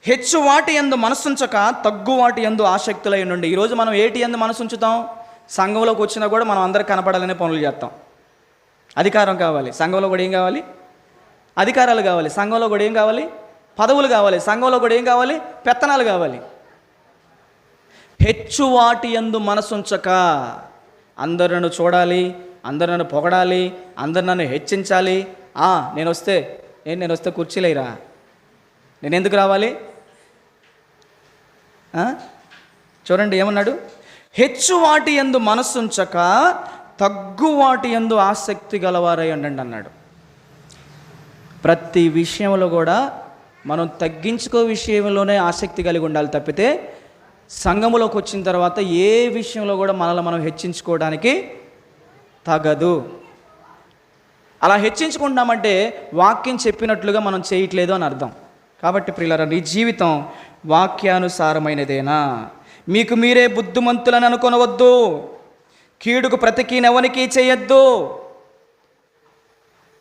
హెచ్చు వాటి యందు మనస్సుంచక తగ్గు వాటి యందు ఆసక్తులై ఉండండి. ఈరోజు మనం ఏటి యందు మనసు ఉంచుతాం? సంఘంలోకి వచ్చినా కూడా మనం అందరికి కనపడాలనే పనులు చేస్తాం. అధికారం కావాలి, సంఘంలో కూడా ఏం కావాలి? అధికారాలు కావాలి. సంఘంలో కూడా ఏం కావాలి? పదవులు కావాలి. సంఘంలో కూడా ఏం కావాలి? పెత్తనాలు కావాలి. హెచ్చు వాటి యందు మనసుంచక అందరు నన్ను చూడాలి, అందరు నన్ను పొగడాలి, అందరు నన్ను హెచ్చించాలి. నేను వస్తే కుర్చీలేరా, నేను ఎందుకు రావాలి? చూడండి ఏమన్నాడు? హెచ్చు వాటి యందు మనస్సుంచక తగ్గు వాటి యందు ఆసక్తి గలవారై ఉండండి అన్నాడు. ప్రతి విషయంలో కూడా మనం తగ్గించుకో విషయంలోనే ఆసక్తి కలిగి ఉండాలి తప్పితే సంఘములోకి వచ్చిన తర్వాత ఏ విషయంలో కూడా మనల్ని మనం హెచ్చించుకోవడానికి తగదు. అలా హెచ్చించుకుంటున్నామంటే వాక్యం చెప్పినట్లుగా మనం చేయట్లేదు అని అర్థం. కాబట్టి ప్రియులారా, నీ జీవితం వాక్యానుసారమైనదేనా? మీకు మీరే బుద్ధిమంతులని అనుకొనవద్దు. కీడుకు ప్రతికీనెవనికి చేయొద్దు.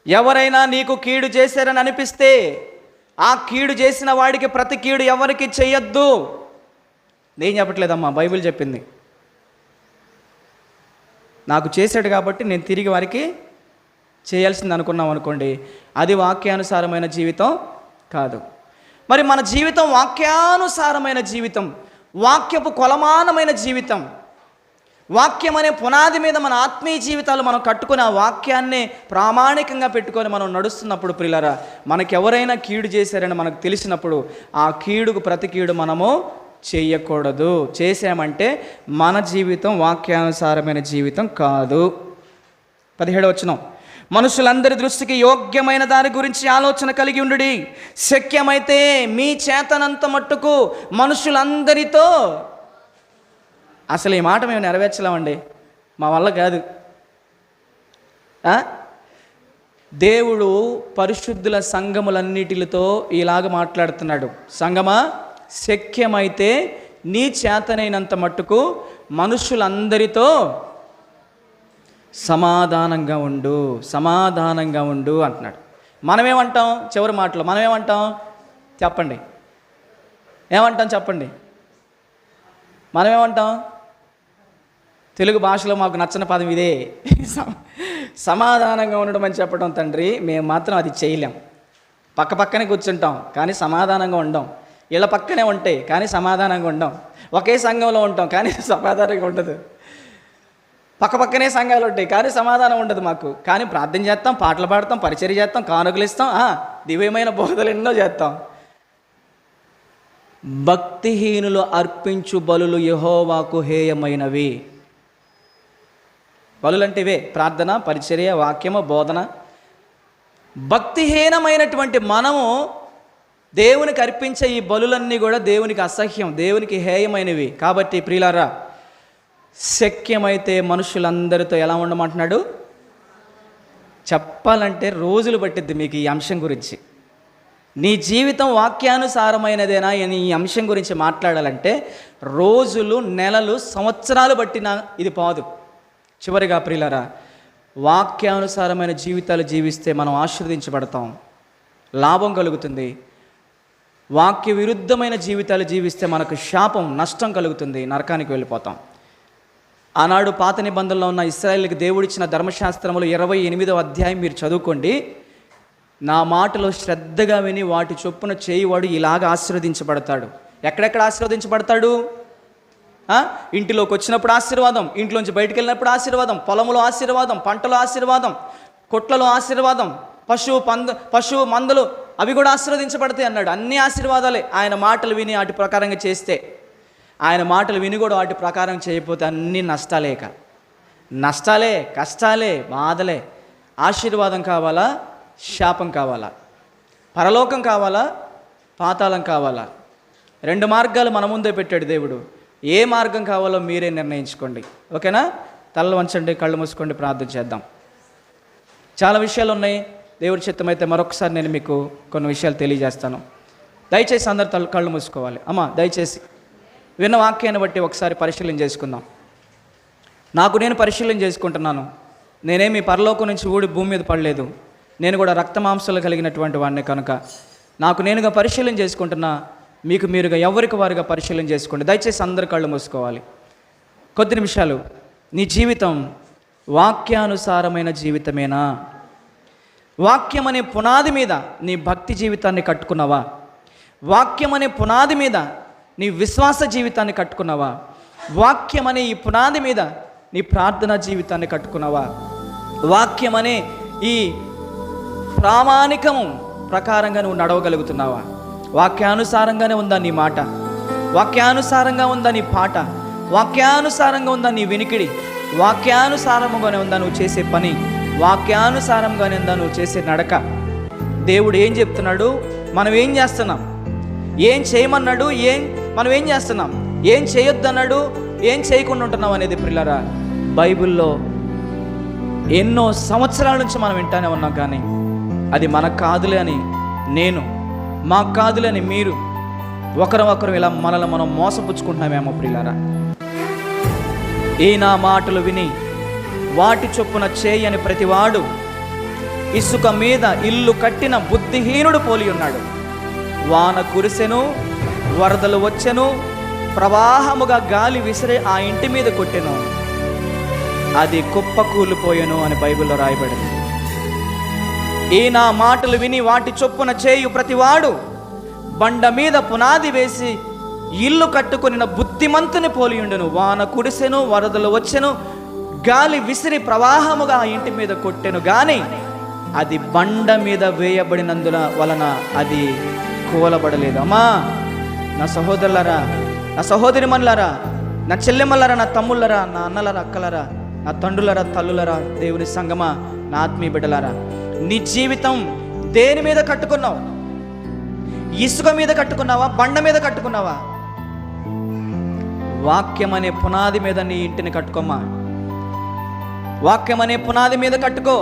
ఎవరైనా నీకు కీడు చేశారని అనిపిస్తే ఆ కీడు చేసిన వాడికి ప్రతి కీడు ఎవరికి చేయొద్దు. నేను చెప్పట్లేదమ్మా, బైబిల్ చెప్పింది. నాకు చేశాడు కాబట్టి నేను తిరిగి వారికి చేయాల్సింది అనుకున్నాం అనుకోండి, అది వాక్యానుసారమైన జీవితం కాదు. మరి మన జీవితం వాక్యానుసారమైన జీవితం, వాక్యపు కొలమానమైన జీవితం, వాక్యం అనే పునాది మీద మన ఆత్మీయ జీవితాలు మనం కట్టుకుని ఆ వాక్యాన్ని ప్రామాణికంగా పెట్టుకొని మనం నడుస్తున్నప్పుడు ప్రియులారా, మనకెవరైనా కీడు చేశారని మనకు తెలిసినప్పుడు ఆ కీడుకు ప్రతి కీడు మనము చేయకూడదు. చేసామంటే మన జీవితం వాక్యానుసారమైన జీవితం కాదు. 17వ వచనం, మనుషులందరి దృష్టికి యోగ్యమైన దాని గురించి ఆలోచన కలిగి ఉండుడి. శక్యమైతే మీ చేతనంత మట్టుకు మనుషులందరితో. అసలు ఈ మాట మేము నెరవేర్చలేమండి, మా వల్ల కాదు. దేవుడు పరిశుద్ధుల సంఘములన్నిటితో ఇలాగ మాట్లాడుతున్నాడు. సంగమా, శక్యమైతే నీ చేతనైనంత మట్టుకు మనుషులందరితో సమాధానంగా ఉండు, సమాధానంగా ఉండు అంటున్నాడు. మనమేమంటాం? చివరి మాటలో మనమేమంటాం చెప్పండి? ఏమంటాం చెప్పండి? మనమేమంటాం? తెలుగు భాషలో మాకు నచ్చని పదం ఇదే, సమాధానంగా ఉండడం అని చెప్పడం. తండ్రి, మేము మాత్రం అది చేయలేం. పక్క పక్కనే కూర్చుంటాం కానీ సమాధానంగా ఉండం. ఇళ్ళ పక్కనే ఉంటాయి కానీ సమాధానంగా ఉండం. ఒకే సంఘంలో ఉంటాం కానీ సమాధానంగా ఉండదు. పక్క పక్కనే సంఘాలు ఉంటాయి కానీ సమాధానం ఉండదు మాకు. కానీ ప్రార్థన చేస్తాం, పాటలు పాడతాం, పరిచర్య చేస్తాం, కానుకలు ఇస్తాం, దివ్యమైన బోధలు ఎన్నో చేస్తాం. భక్తిహీనులు అర్పించు బలులు యెహోవాకు హేయమైనవి. బలులు అంటే ఇవే: ప్రార్థన, పరిచర్య, వాక్యము, బోధన. భక్తిహీనమైనటువంటి మనము దేవునికి అర్పించే ఈ బలులన్నీ కూడా దేవునికి అసహ్యం, దేవునికి హేయమైనవి. కాబట్టి ప్రియులారా, శక్యమైతే మనుషులందరితో ఎలా ఉండమంటున్నాడు? చెప్పాలంటే రోజులు పట్టిద్ది మీకు ఈ అంశం గురించి. నీ జీవితం వాక్యానుసారమైనదేనా అని ఈ అంశం గురించి మాట్లాడాలంటే రోజులు, నెలలు, సంవత్సరాలు పట్టినా ఇది పోదు. చివరిగా ప్రియులారా, వాక్యానుసారమైన జీవితాలు జీవిస్తే మనం ఆశీర్వదించబడతాం, లాభం కలుగుతుంది. వాక్య విరుద్ధమైన జీవితాలు జీవిస్తే మనకు శాపం, నష్టం కలుగుతుంది, నరకానికి వెళ్ళిపోతాం. ఆనాడు పాత నిబంధనలో ఉన్న ఇశ్రాయేలుకి దేవుడిచ్చిన ధర్మశాస్త్రములు 28వ అధ్యాయం మీరు చదువుకోండి. నా మాటలో శ్రద్ధగా విని వాటి చొప్పున చేయువాడు ఇలాగ ఆశీర్వదించబడతాడు. ఎక్కడెక్కడ ఆశీర్వదించబడతాడు? ఇంటిలోకి వచ్చినప్పుడు ఆశీర్వాదం, ఇంట్లోంచి బయటికి వెళ్ళినప్పుడు ఆశీర్వాదం, పొలంలో ఆశీర్వాదం, పంటలో ఆశీర్వాదం, కొట్లలో ఆశీర్వాదం, పశువు మందలు అవి కూడా ఆశీర్వదించబడతాయి అన్నాడు. అన్ని ఆశీర్వాదాలే ఆయన మాటలు విని వాటి ప్రకారంగా చేస్తే. ఆయన మాటలు విని కూడా వాటి ప్రకారం చేయకపోతే అన్ని నష్టాలే, కష్టాలే, బాధలే. ఆశీర్వాదం కావాలా, శాపం కావాలా? పరలోకం కావాలా, పాతాళం కావాలా? 2 మార్గాలు మన ముందే పెట్టాడు దేవుడు. ఏ మార్గం కావాలో మీరే నిర్ణయించుకోండి. ఓకేనా? తలలు వంచండి, కళ్ళు మూసుకోండి, ప్రార్థన చేద్దాం. చాలా విషయాలు ఉన్నాయి. దేవుడి చిత్తమైతే మరొకసారి నేను మీకు కొన్ని విషయాలు తెలియజేస్తాను. దయచేసి అందరు కళ్ళు మూసుకోవాలి. అమ్మా, దయచేసి విన్న వాక్యాన్ని బట్టి ఒకసారి పరిశీలన చేసుకుందాం. నాకు నేను పరిశీలన చేసుకుంటున్నాను. నేనేమి పరలోకం నుంచి ఊడి భూమి మీద పడలేదు. నేను కూడా రక్తమాంసాలు కలిగినటువంటి వాడిని కనుక నాకు నేనుగా పరిశీలన చేసుకుంటున్నా. మీకు మీరుగా ఎవరికి వారుగా పరిశీలన చేసుకోండి. దయచేసి అందరు కళ్ళు మూసుకోవాలి. కొద్ది నిమిషాలు. నీ జీవితం వాక్యానుసారమైన జీవితమేనా? వాక్యం అనే పునాది మీద నీ భక్తి జీవితాన్ని కట్టుకున్నావా? వాక్యం అనే పునాది మీద నీ విశ్వాస జీవితాన్ని కట్టుకున్నావా? వాక్యం అనే ఈ పునాది మీద నీ ప్రార్థనా జీవితాన్ని కట్టుకున్నావా? వాక్యం అనే ఈ ప్రామాణికము ప్రకారంగా నువ్వు నడవగలుగుతున్నావా? వాక్యానుసారంగానే ఉందా నీ మాట? వాక్యానుసారంగా ఉందా నీ పాట? వాక్యానుసారంగా ఉందా నీ వినికిడి? వాక్యానుసారంగానే ఉందా నువ్వు చేసే పని? వాక్యానుసారంగానే ఉందా నువ్వు చేసే నడక? దేవుడు ఏం చెప్తున్నాడు, మనం ఏం చేస్తున్నాం, ఏం చేయమన్నాడు, మనం ఏం చేస్తున్నాం, ఏం చేయొద్దన్నాడు, ఏం చేయకుండా ఉంటున్నాం అనేది ప్రియులారా బైబిల్లో ఎన్నో సంవత్సరాల నుంచి మనం వింటానే ఉన్నాం. కానీ అది మనకు కాదులే అని నేను, మాకు కాదులే అని మీరు, ఒకరు ఇలా మనల్ని మనం మోసపుచ్చుకుంటున్నామేమో ప్రియులారా. ఈ నా మాటలు విని వాటి చొప్పున చేయని ప్రతివాడు ఇసుక మీద ఇల్లు కట్టిన బుద్ధిహీనుడు పోలి ఉన్నాడు. వాన కురిసెను, వరదలు వచ్చెను, ప్రవాహముగా గాలి విసిరే ఆ ఇంటి మీద కొట్టెను, అది కుప్ప కూలిపోయెను అని బైబిల్లో రాయబడింది. ఈ నా మాటలు విని వాటి చొప్పున చేయు ప్రతివాడు బండ మీద పునాది వేసి ఇల్లు కట్టుకొనిన బుద్ధిమంతుని పోలియుండును. వాన కురిసెను, వరదలు వచ్చెను, గాలి విసిరి ప్రవాహముగా ఆ ఇంటి మీద కొట్టెను, కానీ అది బండ మీద వేయబడినందున వలన అది కూలబడలేదు. అమ్మా, నా సహోదరులారా, నా సహోదరిమణులారా, నా చెల్లెమ్మలారా, నా తమ్ముళ్ళరా, నా అన్నలారా, అక్కలారా, నా తండ్రులరా, తల్లులరా, దేవుని సంగమా, నా ఆత్మీయ బిడ్డలారా, నీ జీవితం దేని మీద కట్టుకున్నావు? ఇసుక మీద కట్టుకున్నావా? బండ మీద కట్టుకున్నావా? వాక్యం అనే పునాది మీద నీ ఇంటిని కట్టుకోమ్మా. వాక్యం అనే పునాది మీద కట్టుకో.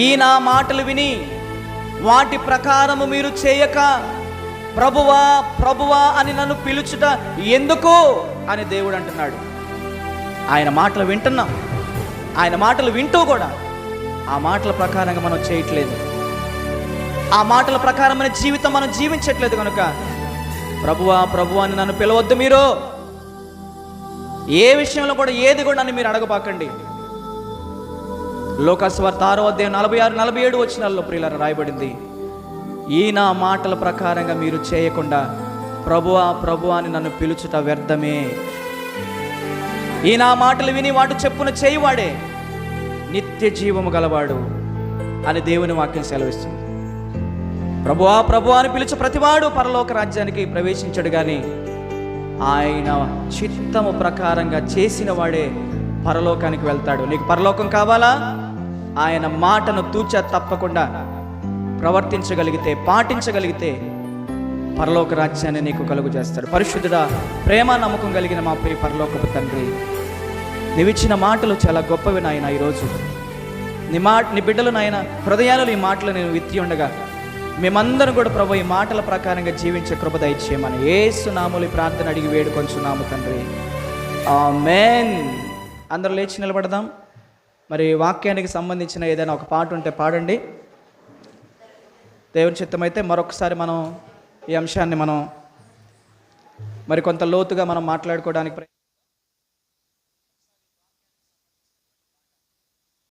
ఈ నా మాటలు విని వాటి ప్రకారము మీరు చేయక ప్రభువా ప్రభువా అని నన్ను పిలుచుట ఎందుకు అని దేవుడు అంటున్నాడు. ఆయన మాటలు వింటున్నాం, ఆయన మాటలు వింటూ కూడా ఆ మాటల ప్రకారంగా మనం చేయట్లేదు, ఆ మాటల ప్రకారమైన జీవితం మనం జీవించట్లేదు. కనుక ప్రభువా ప్రభువా అని నన్ను పిలవద్దు. మీరు ఏ విషయంలో కూడా ఏది కూడా నన్ను మీరు అడగబాకండి. లోకాసువార్త 6వ అధ్యాయం 46, 47 వచనాల్లో ప్రియులారా రాయబడింది, ఈ నా మాటల ప్రకారంగా మీరు చేయకుండా ప్రభువా ప్రభువా అని నన్ను పిలుచుట వ్యర్థమే. ఈ నా మాటలు విని వాటి చెప్పున చేయువాడే నిత్య జీవము గలవాడు అని దేవుని వాక్యం సెలవిస్తుంది. ప్రభువా ప్రభువా అని పిలుచు ప్రతివాడు పరలోక రాజ్యానికి ప్రవేశించడు, కానీ ఆయన చిత్తము ప్రకారంగా చేసిన వాడే పరలోకానికి వెళ్తాడు. నీకు పరలోకం కావాలా? ఆయన మాటను తూచా తప్పకుండా ప్రవర్తించగలిగితే, పాటించగలిగితే పరలోక రాజ్యాన్ని నీకు కలుగు చేస్తాడు. పరిశుద్ధుడా, ప్రేమ నమ్మకం కలిగిన మా ప్రియ పరలోకపు తండ్రి, నీవిచ్చిన మాటలు చాలా గొప్పవి నాయన. ఈరోజు నీ బిడ్డలు నాయన హృదయాలలో ఈ మాటలు నేను విత్తి ఉండగా మేమందరం కూడా ప్రభు ఈ మాటల ప్రకారంగా జీవించే కృప దయచేయమని యేసు నామములో ప్రార్థన అడిగి వేడుకొంచున్నాము తండ్రి, ఆమేన్. అందరూ లేచి నిలబడదాం. మరి వాక్యానికి సంబంధించిన ఏదైనా ఒక పాట ఉంటే పాడండి. దేవుని చిత్తమైతే మరొకసారి మనం ఈ అంశాన్ని మనం మరి కొంత లోతుగా మనం మాట్లాడుకోవడానికి